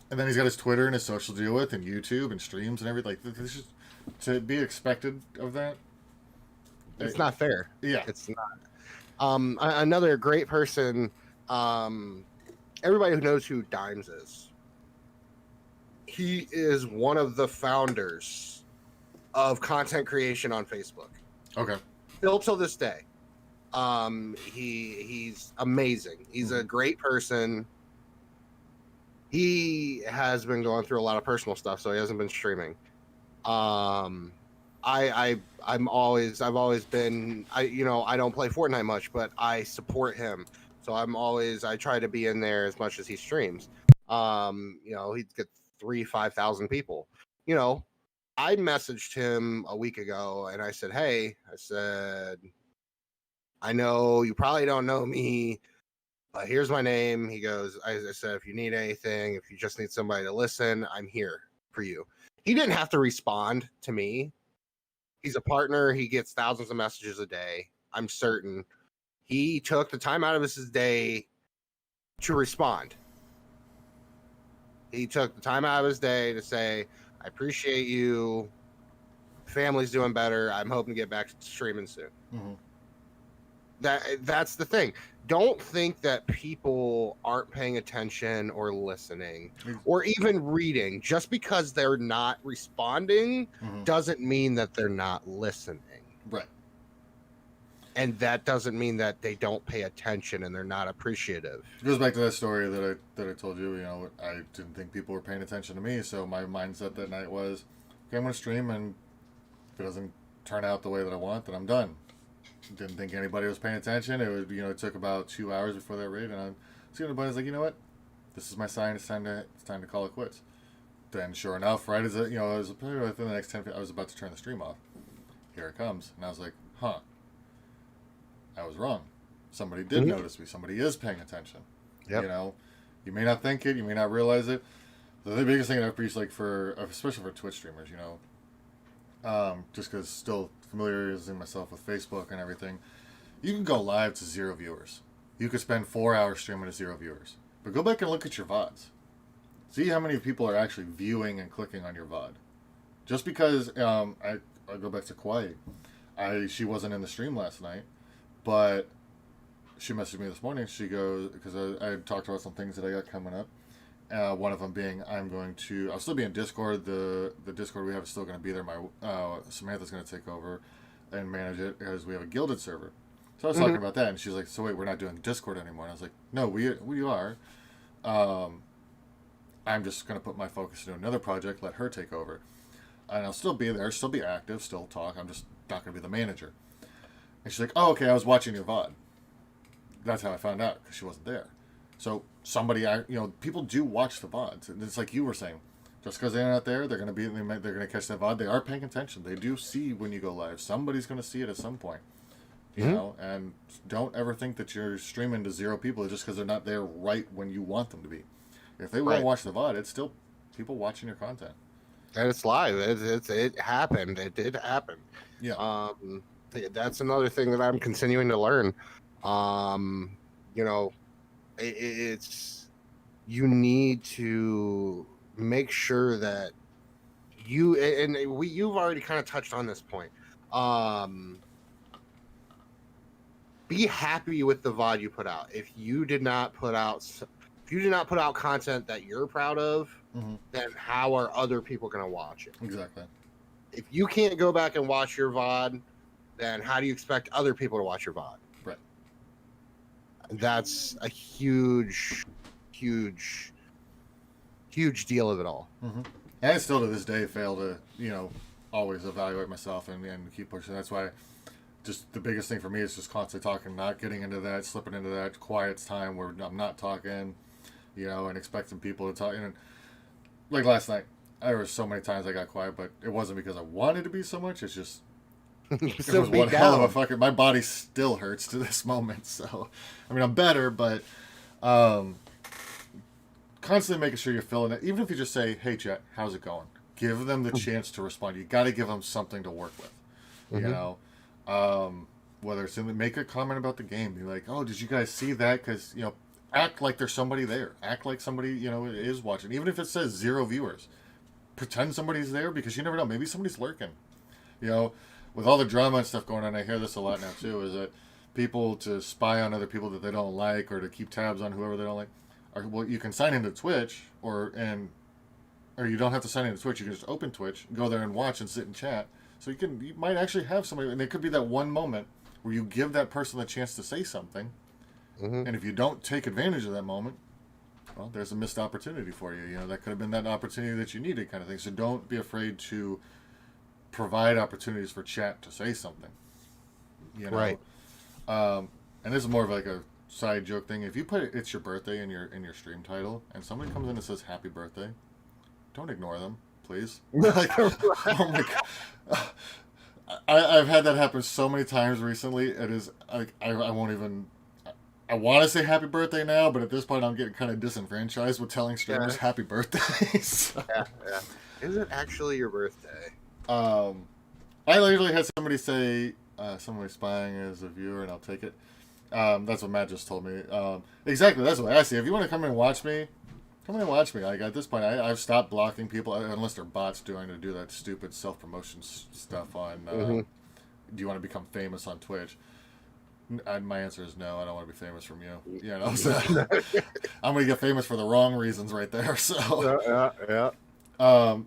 And then he's got his Twitter and his social to deal with, and YouTube and streams and everything. Like, this is to be expected of that. It's not fair. Yeah, it's not. Another great person. Everybody who knows who Dimes is. He is one of the founders of content creation on Facebook. Okay. Still till this day. He's amazing. He's a great person. He has been going through a lot of personal stuff, so he hasn't been streaming. I've always been, I don't play Fortnite much, but I support him. So I try to be in there as much as he streams. He'd get 5,000 people. I messaged him a week ago and I said, hey, I know you probably don't know me, but here's my name. He goes, I said, if you need anything, if you just need somebody to listen, I'm here for you. He didn't have to respond to me. He's a partner. He gets thousands of messages a day. I'm certain he took the time out of his day to respond. He took the time out of his day to say, I appreciate you. Family's doing better. I'm hoping to get back to streaming soon. That's the thing. Don't think that people aren't paying attention or listening or even reading. Just because they're not responding doesn't mean that they're not listening. Right. And that doesn't mean that they don't pay attention and they're not appreciative. It goes back to that story that I told you. I didn't think people were paying attention to me, so my mindset that night was, okay, I'm going to stream, and if it doesn't turn out the way that I want, then I'm done. Didn't think anybody was paying attention. It was, it took about 2 hours before that raid, and I'm seeing everybody was like, you know what, this is my sign. It's time to call it quits. Then, sure enough, right as I was probably within the next 10, I was about to turn the stream off. Here it comes, and I was like, huh, I was wrong. Somebody did notice me. Somebody is paying attention. Yep. You may not think it, you may not realize it. The biggest thing that I appreciate, especially for Twitch streamers, just because still familiarizing myself with Facebook and everything, you can go live to 0 viewers. You could spend 4 hours streaming to 0 viewers. But go back and look at your VODs. See how many people are actually viewing and clicking on your VOD. Just because I go back to Kauai, she wasn't in the stream last night, but she messaged me this morning. She goes, because I talked about some things that I got coming up. One of them being, I'll still be in Discord. The Discord we have is still going to be there. Samantha's going to take over and manage it as we have a Gilded server. So I was talking about that, and she's like, so wait, we're not doing Discord anymore. And I was like, no, we are. I'm just going to put my focus into another project, let her take over. And I'll still be there, still be active, still talk. I'm just not going to be the manager. And she's like, oh, okay, I was watching your VOD. That's how I found out, because she wasn't there. So people do watch the VODs. And it's like you were saying, just because they're not there, they're going to catch that VOD. They are paying attention. They do see when you go live. Somebody's going to see it at some point. And don't ever think that you're streaming to 0 people just because they're not there right when you want them to be. If they won't watch the VOD, it's still people watching your content. And it's live. It happened. It did happen. Yeah. That's another thing that I'm continuing to learn. It's you need to make sure that you've already kind of touched on this point. Be happy with the VOD you put out. If you did not put out content that you're proud of, then how are other people going to watch it? Exactly. If you can't go back and watch your VOD, then how do you expect other people to watch your VOD? Right. That's a huge deal of it all. And I still to this day fail to, always evaluate myself and keep pushing. That's why just the biggest thing for me is just constantly talking, not getting into that, slipping into that quiet time where I'm not talking, and expecting people to talk. And like last night, there were so many times I got quiet, but it wasn't because I wanted to be so much. It's just it was one hell of a fucking. My body still hurts to this moment. So, I mean, I'm better, but constantly making sure you're filling it. Even if you just say, "Hey, Jet, how's it going?" Give them the chance to respond. You got to give them something to work with. Whether it's make a comment about the game, be like, "Oh, did you guys see that?" Because act like there's somebody there. Act like somebody is watching, even if it says 0 viewers. Pretend somebody's there because you never know. Maybe somebody's lurking. With all the drama and stuff going on, I hear this a lot now too. Is that people to spy on other people that they don't like, or to keep tabs on whoever they don't like? You can sign into Twitch, or you don't have to sign into Twitch. You can just open Twitch, go there and watch and sit and chat. So you might actually have somebody, and it could be that one moment where you give that person the chance to say something, Mm-hmm. and if you don't take advantage of that moment, well, there's a missed opportunity for you. You know, that could have been that opportunity that you needed, kind of thing. So don't be afraid to provide opportunities for chat to say something. You know, Right. And this is more of like a side joke thing. If you put it's your birthday in your stream title, and somebody comes in and says happy birthday, don't ignore them, please. Like, oh my god. I've had that happen so many times recently. It is like I won't even. I want to say happy birthday now, but at this point, I'm getting kind of disenfranchised with telling streamers Yeah. happy birthday. So, Yeah. Yeah. Is it actually your birthday? I literally had somebody say, "Somebody spying as a viewer," and I'll take it. That's what Matt just told me. Exactly, that's what I see. If you want to come in and watch me, come in and watch me. Like at this point, I've stopped blocking people unless they're bots doing to do that stupid self promotion stuff on. Mm-hmm. Do you want to become famous on Twitch? My answer is no. I don't want to be famous from you. You know, so I'm gonna get famous for the wrong reasons right there. So, Yeah.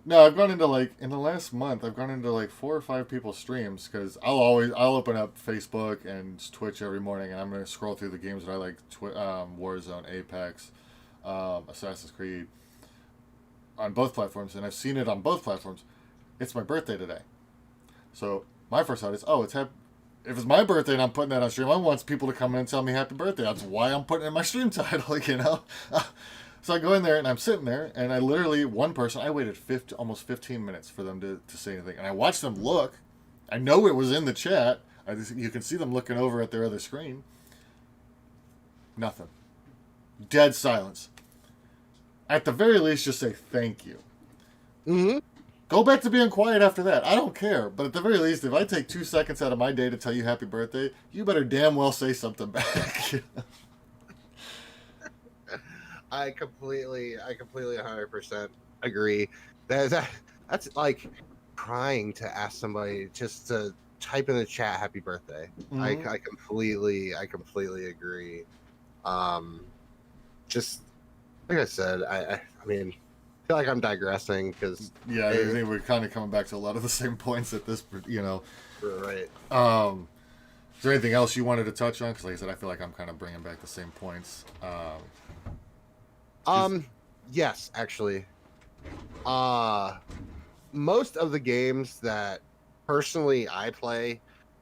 no, I've gone into like in the last month, I've gone into like 4 or 5 people's streams because I'll open up Facebook and Twitch every morning, and I'm gonna scroll through the games that I like: Warzone, Apex, Assassin's Creed, on both platforms, and I've seen it on both platforms. It's my birthday today, so my first thought is, oh, if it's my birthday and I'm putting that on stream, I want people to come in and tell me happy birthday. That's why I'm putting it in my stream title, you know? So I go in there and I'm sitting there, and I literally, one person, I waited almost 15 minutes for them to say anything. And I watched them look. I know it was in the chat. You can see them looking over at their other screen. Nothing. Dead silence. At the very least, just say thank you. Mm-hmm. Go back to being quiet after that. I don't care. But at the very least, if I take 2 seconds out of my day to tell you happy birthday, you better damn well say something back. I completely 100% agree. That's like trying to ask somebody just to type in the chat happy birthday. Mhm. I completely agree. Just like I said, I mean, I feel like I'm digressing because Yeah, I think we're kind of coming back to a lot of the same points at this, you know. right. Is there anything else you wanted to touch on? Because, like I said, I feel like I'm kind of bringing back the same points. Yes, actually. Most of the games that personally I play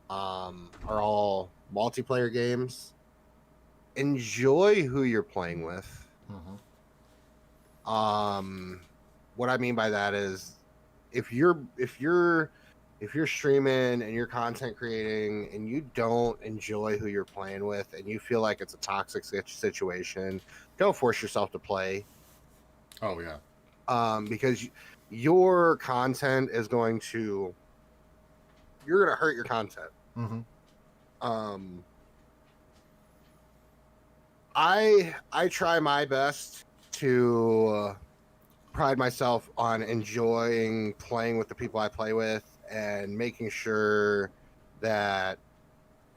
are all multiplayer games. Enjoy who you're playing with. What I mean by that is if you're streaming and you're content creating and you don't enjoy who you're playing with and you feel like it's a toxic situation, don't force yourself to play. Oh yeah. Because your content is you're going to hurt your content. Mm-hmm. I try my best to pride myself on enjoying playing with the people I play with and making sure that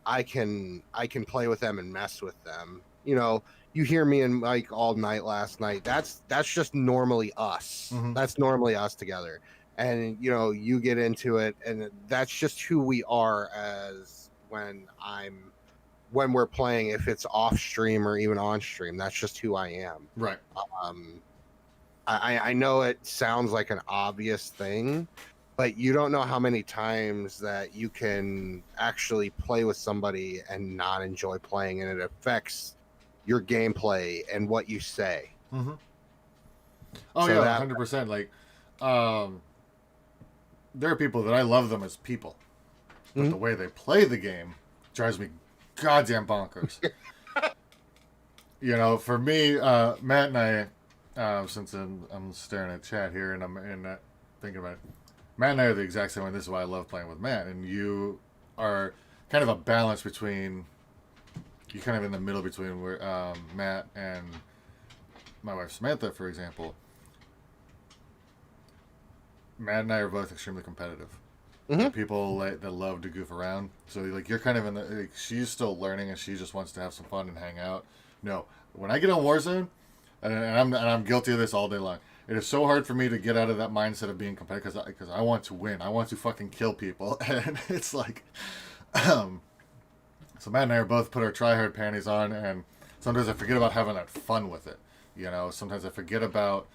I can play with them and mess with them. You know, you hear me and Mike all night last night. That's just normally us. Mm-hmm. That's normally us together. And you know, you get into it, and that's just who we are as when we're playing. If it's off stream or even on stream, that's just who I am. Right. I know it sounds like an obvious thing, but you don't know how many times that you can actually play with somebody and not enjoy playing, and it affects your gameplay and what you say. Mm-hmm. Oh So yeah, 100%. Like, there are people that I love them as people, but the way they play the game drives me goddamn bonkers. You know, for me, Matt and I, since I'm staring at chat here and I'm thinking about it, Matt and I are the exact same way. This is why I love playing with Matt, and you are kind of a balance between. You're kind of in the middle between where Matt and my wife Samantha, for example. Matt and I are both extremely competitive. Mm-hmm. People that love to goof around. So like you're kind of in the. Like, she's still learning and she just wants to have some fun and hang out. No, when I get on Warzone, and I'm guilty of this all day long. it is so hard for me to get out of that mindset of being competitive because I want to win. I want to fucking kill people, and it's like, so Matt and I are both put our try hard panties on, and sometimes I forget about having that fun with it. You know, sometimes I forget about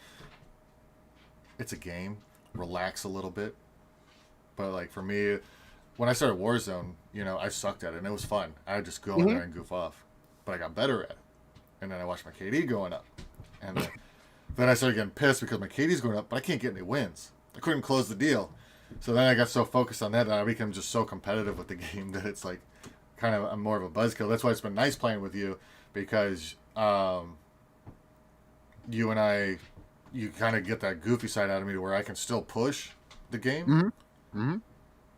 it's a game, relax a little bit. But like for me, when I started Warzone, you know, I sucked at it and it was fun. I would just go in there and goof off, but I got better at it. And then I watched my KD going up, and then I started getting pissed because my KD's going up, but I can't get any wins. I couldn't close the deal. So then I got so focused on that I became just so competitive with the game that it's like kind of I'm more of a buzzkill. That's why it's been nice playing with you because you and I, you kind of get that goofy side out of me to where I can still push the game,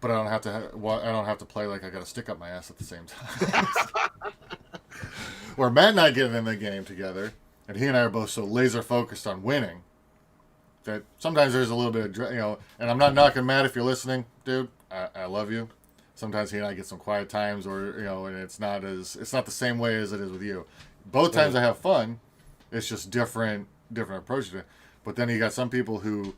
but I don't have to. I don't have to play like I got to stick up my ass at the same time. Where Matt and I get in the game together, and he and I are both so laser focused on winning that sometimes there's a little bit of, you know, and I'm not knocking Matt if you're listening, dude. I love you. Sometimes he and I get some quiet times, or you know, and it's not the same way as it is with you. Both times I have fun. It's just different approaches to it. But then you got some people who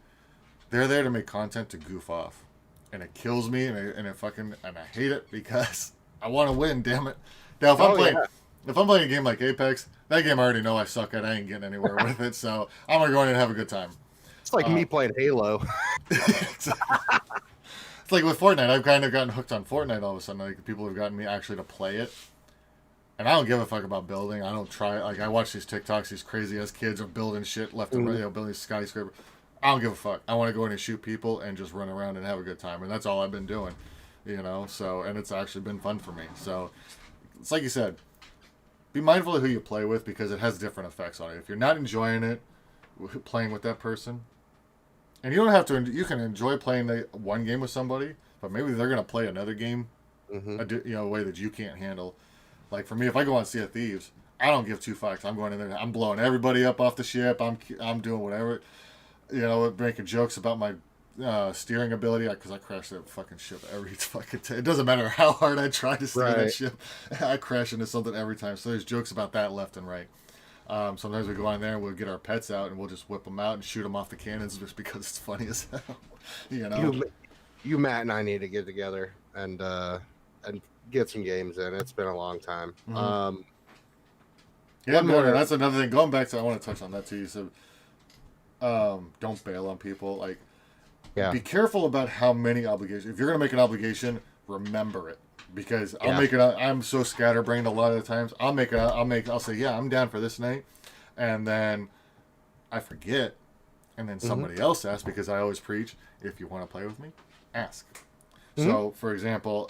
they're there to make content to goof off, and it kills me, and I hate it because I want to win. Damn it! Now if I'm playing a game like Apex, that game I already know I suck at. I ain't getting anywhere with it, so I'm gonna go in and have a good time. It's like me playing Halo. It's like with Fortnite. I've kind of gotten hooked on Fortnite all of a sudden. Like people have gotten me actually to play it, and I don't give a fuck about building. I don't try. Like I watch these TikToks. These crazy ass kids are building shit left and right. You know, building skyscraper. I don't give a fuck. I want to go in and shoot people and just run around and have a good time, and that's all I've been doing. You know. So and it's actually been fun for me. So it's like you said. Be mindful of who you play with because it has different effects on it. If you're not enjoying it, playing with that person, and you don't have to, you can enjoy playing one game with somebody, but maybe they're gonna play another game, a way that you can't handle. Like for me, if I go on Sea of Thieves, I don't give two fucks. I'm going in there, I'm blowing everybody up off the ship. I'm doing whatever, you know, making jokes about my steering ability because I crash that fucking ship every fucking time. It doesn't matter how hard I try to steer that ship, I crash into something every time. So there's jokes about that left and right. Sometimes we go on there and we'll get our pets out and we'll just whip them out and shoot them off the cannons just because it's funny as hell. You know, you Matt and I need to get together and get some games in. It's been a long time. Yeah, man, that's another thing. Going back to, I want to touch on that too. You said, don't bail on people. Like, be careful about how many obligations. If you're gonna make an obligation, remember it because I'm so scatterbrained a lot of the times. I'll say, yeah, I'm down for this night, and then I forget, and then somebody else asks because I always preach, if you want to play with me, ask. So, for example,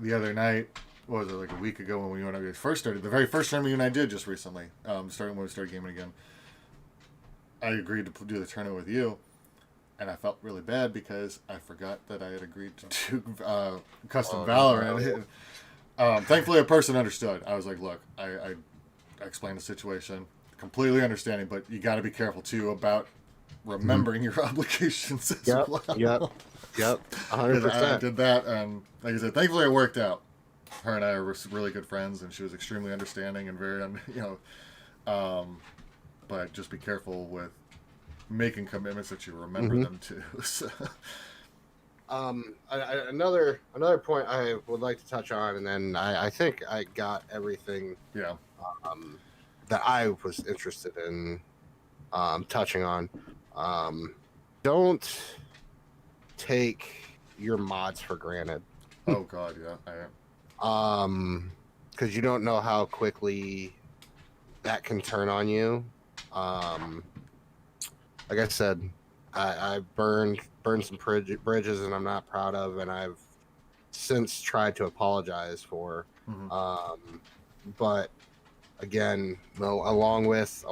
the other night, what was it, like a week ago when you and I first started, the very first tournament you and I did just recently, starting when we started gaming again, I agreed to do the tournament with you. And I felt really bad because I forgot that I had agreed to do custom Valorant. Thankfully, a person understood. I was like, look, I explained the situation, completely understanding, but you got to be careful, too, about remembering your obligations as well. Yep, 100%. I did that, and like I said, thankfully it worked out. Her and I were really good friends, and she was extremely understanding and very, but just be careful with making commitments that you remember them to. So. Another point I would like to touch on, and then I think I got everything that I was interested in touching on. Don't take your mods for granted. Oh God, yeah, I am. Because you don't know how quickly that can turn on you. Like I said, I burned some bridges, and I'm not proud of, and I've since tried to apologize for. But again, along with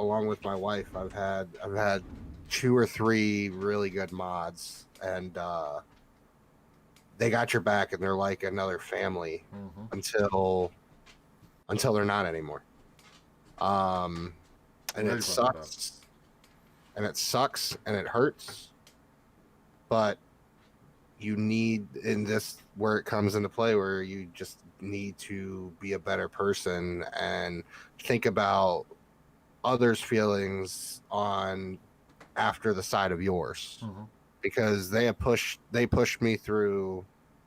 my wife, I've had 2 or 3 really good mods, and they got your back, and they're like another family until they're not anymore. And it sucks. And it sucks and it hurts, but you need, in this, where it comes into play, where you just need to be a better person and think about others' feelings on after the side of yours Mm-hmm. because they pushed me through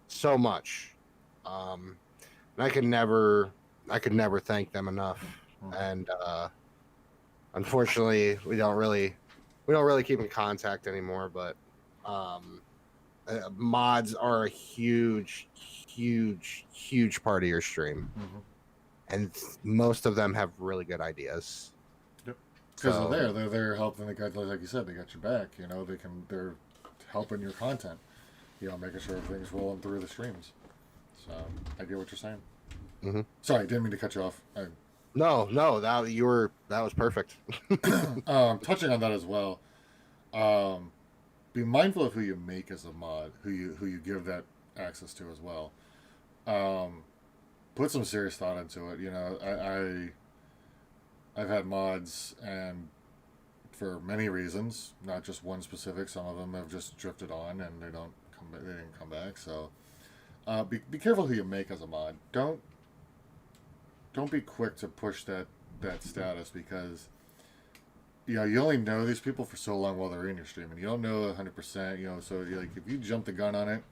so much. And I could never thank them enough. Mm-hmm. And unfortunately, we don't really keep in contact anymore. But um, mods are a huge, huge, huge part of your stream, Mm-hmm. and most of them have really good ideas. Yep. Because So they're there helping the guys, like you said, they got your back. You know, they're helping your content. You know, making sure everything's rolling through the streams. So I get what you're saying. mhm. Sorry, didn't mean to cut you off. No, that was perfect. Touching on that as well. Um, be mindful of who you make as a mod, who you give that access to as well. Um, put some serious thought into it. You know, I've had mods, and for many reasons, not just one specific. Some of them have just drifted on, and they didn't come back. So be careful who you make as a mod. Don't be quick to push that status, because you know you only know these people for so long while they're in your stream, and you don't know 100%. You know, so like if you jump the gun on it,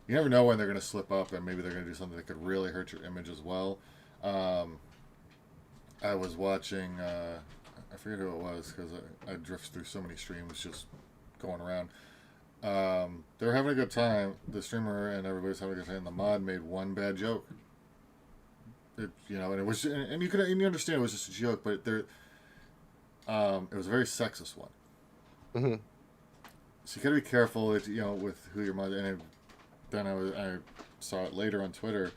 you never know when they're going to slip up, and maybe they're going to do something that could really hurt your image as well. Um, I was watching, I forget who it was because I drift through so many streams just going around. They were having a good time, the streamer and everybody's having a good time. The mod made one bad joke. You know, and it was, and you understand it was just a joke, but it was a very sexist one. Hmm. So you got to be careful, you know, with who your mod. Then I saw it later on Twitter.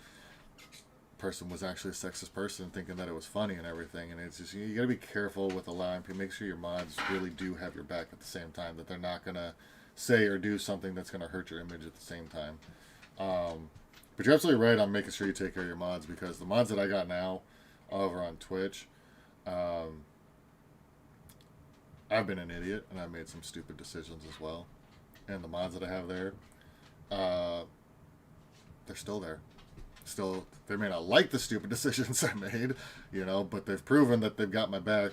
Person was actually a sexist person, thinking that it was funny and everything, and it's just you got to be careful with allowing people. Make sure your mods really do have your back at the same time. That they're not gonna say or do something that's gonna hurt your image at the same time. But you're absolutely right on making sure you take care of your mods, because the mods that I got now over on Twitch, um, I've been an idiot and I've made some stupid decisions as well. And the mods that I have there, uh, they're still there. Still, they may not like the stupid decisions I made, you know, but they've proven that they've got my back.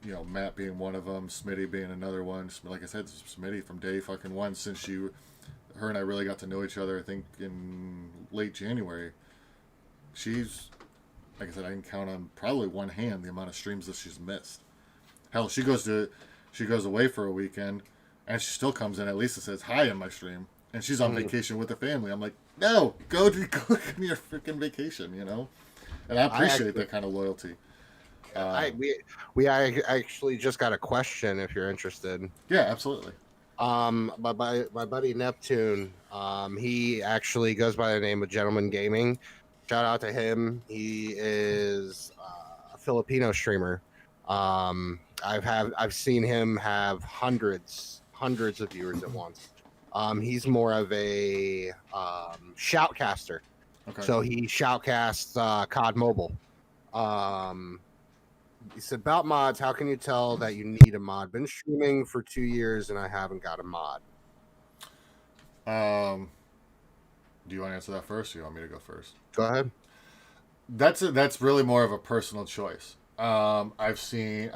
You know, Matt being one of them, Smitty being another one. Like I said, Smitty from day fucking one, since her and I really got to know each other, I think in late January. She's, like I said, I can count on probably one hand the amount of streams that she's missed. Hell, she goes away for a weekend, and she still comes in at least and says hi in my stream, and she's on vacation with her family. I'm like, no, go on your freaking vacation, you know. And I appreciate that kind of loyalty. I we actually just got a question if you're interested. Yeah, absolutely. My buddy Neptune, he actually goes by the name of Gentleman Gaming. Shout out to him. He is a Filipino streamer. I've seen him have hundreds of viewers at once. He's more of a shoutcaster. Okay. So he shoutcasts COD Mobile. Um, he said about mods. How can you tell that you need a mod? Been streaming for 2 years and I haven't got a mod. Um, do you want to answer that first, or do you want me to go first? Go ahead. That's really more of a personal choice. I've seen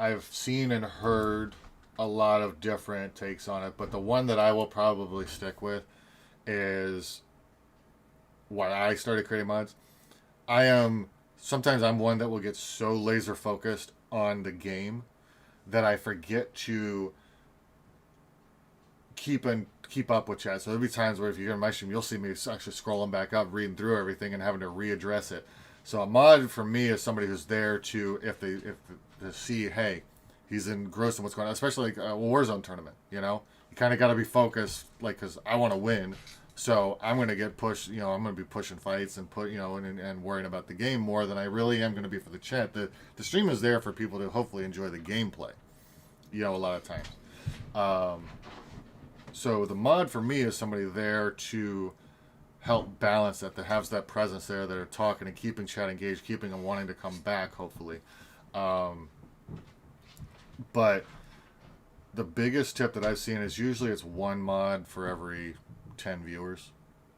and heard a lot of different takes on it, but the one that I will probably stick with is why I started creating mods. Sometimes I'm one that will get so laser focused on the game that I forget to keep up with chat. So there'll be times where if you're in my stream, you'll see me actually scrolling back up, reading through everything, and having to readdress it. So a mod for me is somebody who's there to to see, hey, he's engrossed in what's going on, especially like a Warzone tournament. You know, you kind of got to be focused, like, because I want to win. So I'm going to get pushed. You know, I'm going to be pushing fights and and worrying about the game more than I really am going to be for the chat. The stream is there for people to hopefully enjoy the gameplay. You know, a lot of times. So the mod for me is somebody there to help balance that has that presence there, that are talking and keeping chat engaged, keeping them wanting to come back, hopefully. But the biggest tip that I've seen is usually it's one mod for every 10 viewers.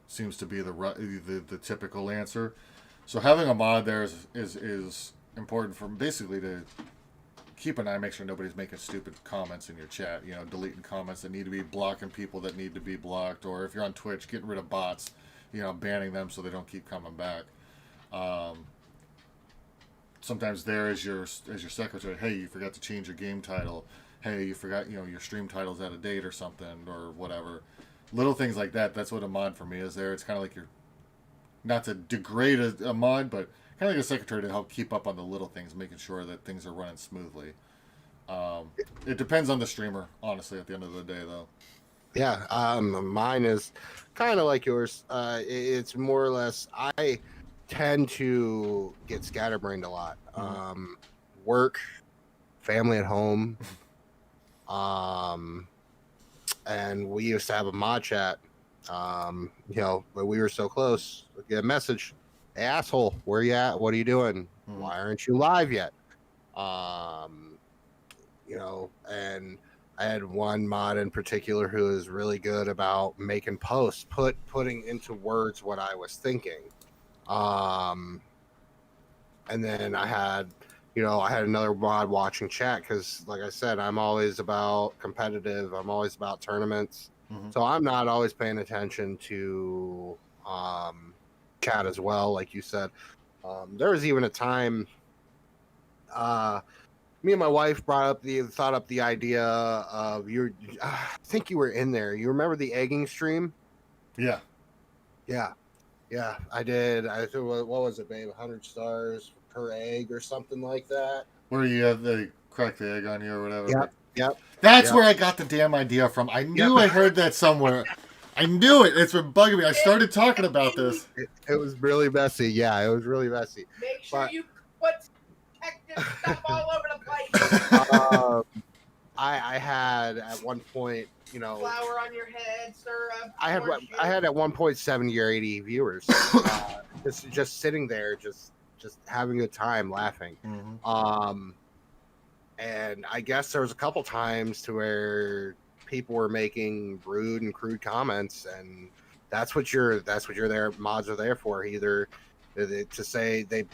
Seems to be the typical answer. So having a mod there is important for basically to keep an eye, make sure nobody's making stupid comments in your chat. You know, deleting comments that need to be, blocking people that need to be blocked, or if you're on Twitch, getting rid of bots. You know, banning them so they don't keep coming back. Sometimes there as your secretary, hey, you forgot to change your game title. Hey, you forgot, you know, your stream title's out of date or something or whatever. Little things like that. That's what a mod for me is there. It's kind of like you're, not to degrade a mod, but kind of like a secretary to help keep up on the little things, making sure that things are running smoothly. It depends on the streamer, honestly, at the end of the day, though. Yeah, mine is kind of like yours. It's more or less, I tend to get scatterbrained a lot. Work, family at home, and we used to have a mod chat. You know, but we were so close. We'd get a message, "Hey, asshole, where you at? What are you doing? Why aren't you live yet?" You know, and I had one mod in particular who was really good about making posts, putting into words what I was thinking. And then I had, you know, I had another mod watching chat because, like I said, I'm always about competitive. I'm always about tournaments. So I'm not always paying attention to chat as well, like you said. There was even a time me and my wife thought up the idea of I think you were in there. You remember the egging stream? Yeah. Yeah, I did. I thought, what was it, babe? 100 stars per egg or something like that. Where you have they crack the egg on you or whatever. Yep. That's where I got the damn idea from. I knew I heard that somewhere. I knew it. It's been bugging me. I started talking about this. It was really messy. Yeah, it was really messy. Make sure you put protective stuff all over the place. I had at one point, you know, Flour on your head, syrup. I had at one point 70 or 80 viewers, just sitting there, just having a good time, laughing. And I guess there was a couple times to where people were making rude and crude comments, and that's what their mods are there for. Either to say they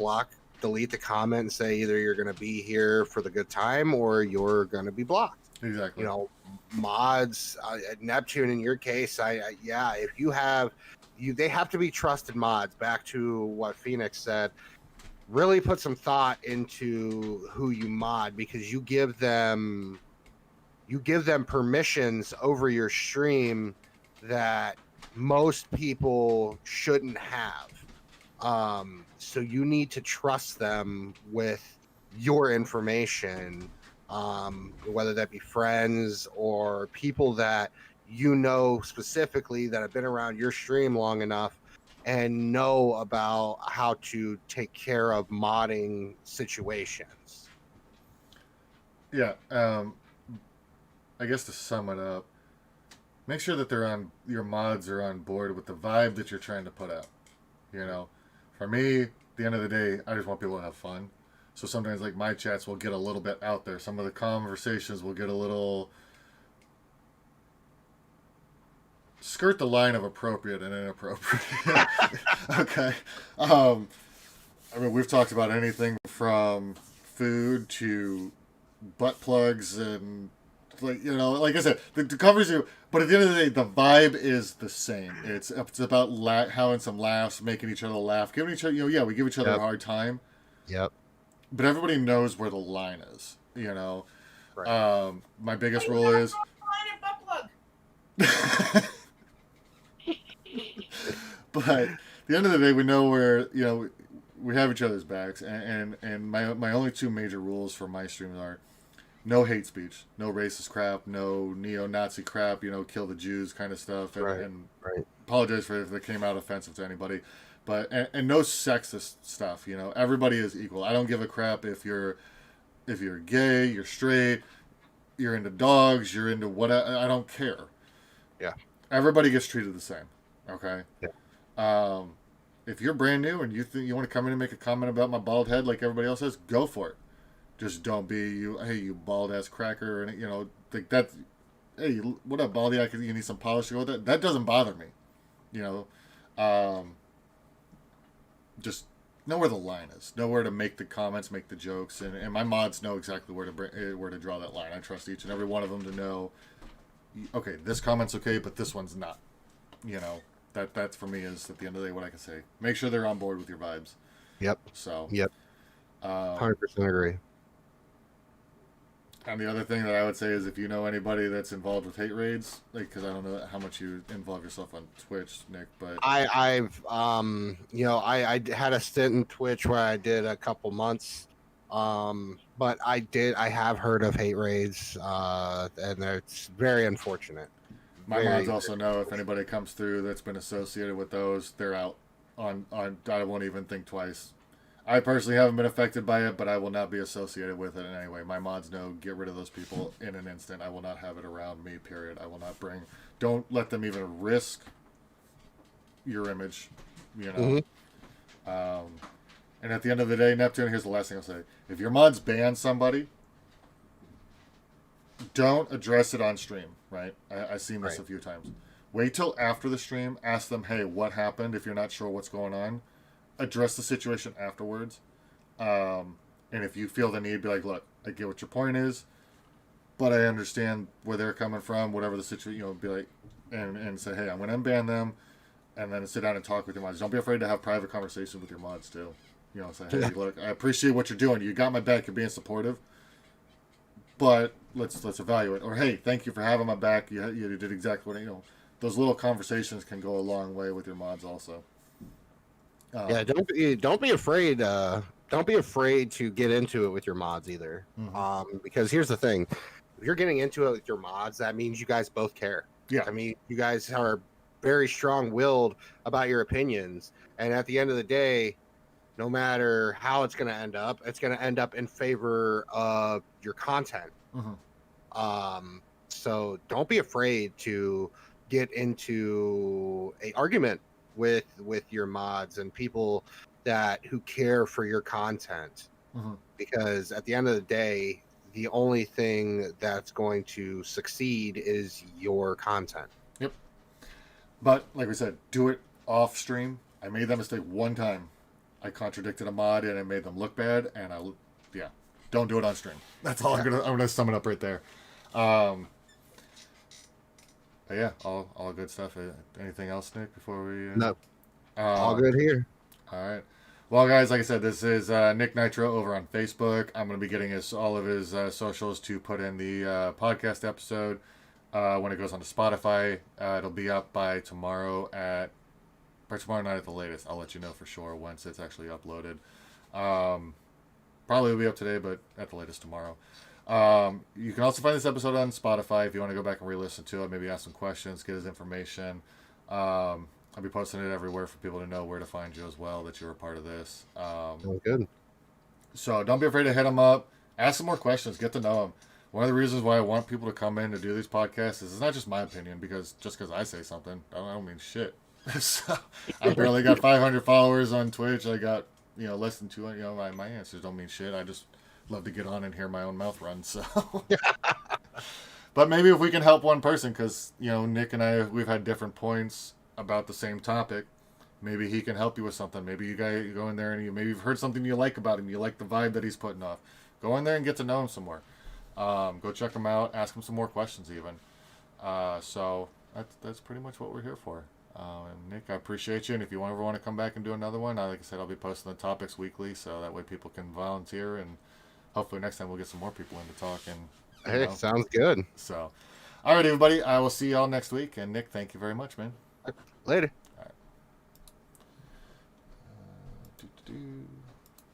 delete the comment and say either you're going to be here for the good time or you're going to be blocked. Exactly. You know, mods, Neptune in your case, if you have, they have to be trusted mods. Back to what Phoenix said. Really put some thought into who you mod, because you give them permissions over your stream that most people shouldn't have. So you need to trust them with your information, whether that be friends or people that you know specifically that have been around your stream long enough and know about how to take care of modding situations. Yeah. I guess to sum it up, make sure that your mods are on board with the vibe that you're trying to put out. You know, for me, at the end of the day, I just want people to have fun. So sometimes, like, my chats will get a little bit out there. Some of the conversations will get a little skirt the line of appropriate and inappropriate. Okay. I mean, we've talked about anything from food to butt plugs and, like, you know, like I said, the covers you. But at the end of the day, the vibe is the same. It's about having some laughs, making each other laugh, giving each other, you know, yeah, we give each other a hard time. Yep. But everybody knows where the line is, you know. Right. My biggest rule is. But at the end of the day, we know where, you know, we have each other's backs, and my only two major rules for my streams are no hate speech, no racist crap, no neo-Nazi crap, you know, kill the Jews kind of stuff, and apologize for if it came out offensive to anybody, but and no sexist stuff, you know. Everybody is equal. I don't give a crap if you're gay, you're straight, you're into dogs, you're into what, I don't care. Yeah. Everybody gets treated the same. Okay. Yeah. If you're brand new and you think you want to come in and make a comment about my bald head like everybody else does, go for it. Just don't be hey, you bald ass cracker, and, you know, like that. Hey, what up, baldy? You need some polish to go with that. That doesn't bother me. You know, just know where the line is. Know where to make the comments, make the jokes, and my mods know exactly where to draw that line. I trust each and every one of them to know. Okay, this comment's okay, but this one's not. You know, that's for me is at the end of the day what I can say. Make sure they're on board with your vibes. Yep. So. Yep. 100% agree. And the other thing that I would say is if you know anybody that's involved with hate raids, like, because I don't know how much you involve yourself on Twitch, Nick, but I've you know, I had a stint in Twitch where I did a couple months, but I have heard of hate raids, and it's very unfortunate. my mods also know if anybody comes through that's been associated with those, they're out on I won't even think twice. I personally haven't been affected by it, but I will not be associated with it in any way. My mods know, get rid of those people in an instant. I will not have it around me, period. I will not don't let them even risk your image, you know. Mm-hmm. And at the end of the day, Neptune, here's the last thing I'll say. If your mods ban somebody, don't address it on stream, right? I've seen this a few times. Wait till after the stream, ask them, hey, what happened if you're not sure what's going on. Address the situation afterwards, and if you feel the need, be like, look, I get what your point is, but I understand where they're coming from, whatever the situation, you know, be like, and say, hey, I'm going to unban them, and then sit down and talk with your mods. Don't be afraid to have private conversations with your mods too. You know, say, hey, look, I appreciate what you're doing. You got my back. You're being supportive, but let's evaluate. Or hey, thank you for having my back. You did exactly what, you know. Those little conversations can go a long way with your mods also. Yeah, don't be afraid. Don't be afraid to get into it with your mods either. Because here's the thing: if you're getting into it with your mods, that means you guys both care. Yeah, I mean, you guys are very strong-willed about your opinions, and at the end of the day, no matter how it's going to end up, it's going to end up in favor of your content. So don't be afraid to get into a argument with your mods and people who care for your content, because at the end of the day, the only thing that's going to succeed is your content. Yep. But like we said, do it off stream. I made that mistake one time. I contradicted a mod and it made them look bad, and don't do it on stream. That's all. I'm gonna sum it up right there. But yeah, all good stuff. Anything else, Nick, before we... No. All good here. All right. Well, guys, like I said, this is NickNitro over on Facebook. I'm going to be getting all of his socials to put in the podcast episode when it goes onto Spotify. It'll be up by tomorrow night at the latest. I'll let you know for sure once it's actually uploaded. Probably will be up today, but at the latest tomorrow. You can also find this episode on Spotify if you want to go back and re-listen to it, maybe ask some questions, get his information. I'll be posting it everywhere for people to know where to find you as well, that you're a part of this. Good. So don't be afraid to hit him up. Ask some more questions. Get to know him. One of the reasons why I want people to come in to do these podcasts is it's not just my opinion, because just because I say something, I don't mean shit. So, I barely got 500 followers on Twitch. I got, less than 200. My answers don't mean shit. I just love to get on and hear my own mouth run. So, but maybe if we can help one person, because, Nick and I, we've had different points about the same topic. Maybe he can help you with something. Maybe you guys go in there and maybe you've heard something you like about him. You like the vibe that he's putting off. Go in there and get to know him some more. Go check him out. Ask him some more questions even. So that's pretty much what we're here for. And Nick, I appreciate you. And if you ever want to come back and do another one, like I said, I'll be posting the topics weekly, so that way people can volunteer. And hopefully next time we'll get some more people in to talk. And hey, sounds good. So, all right, everybody. I will see y'all next week. And Nick, thank you very much, man. Later. All right.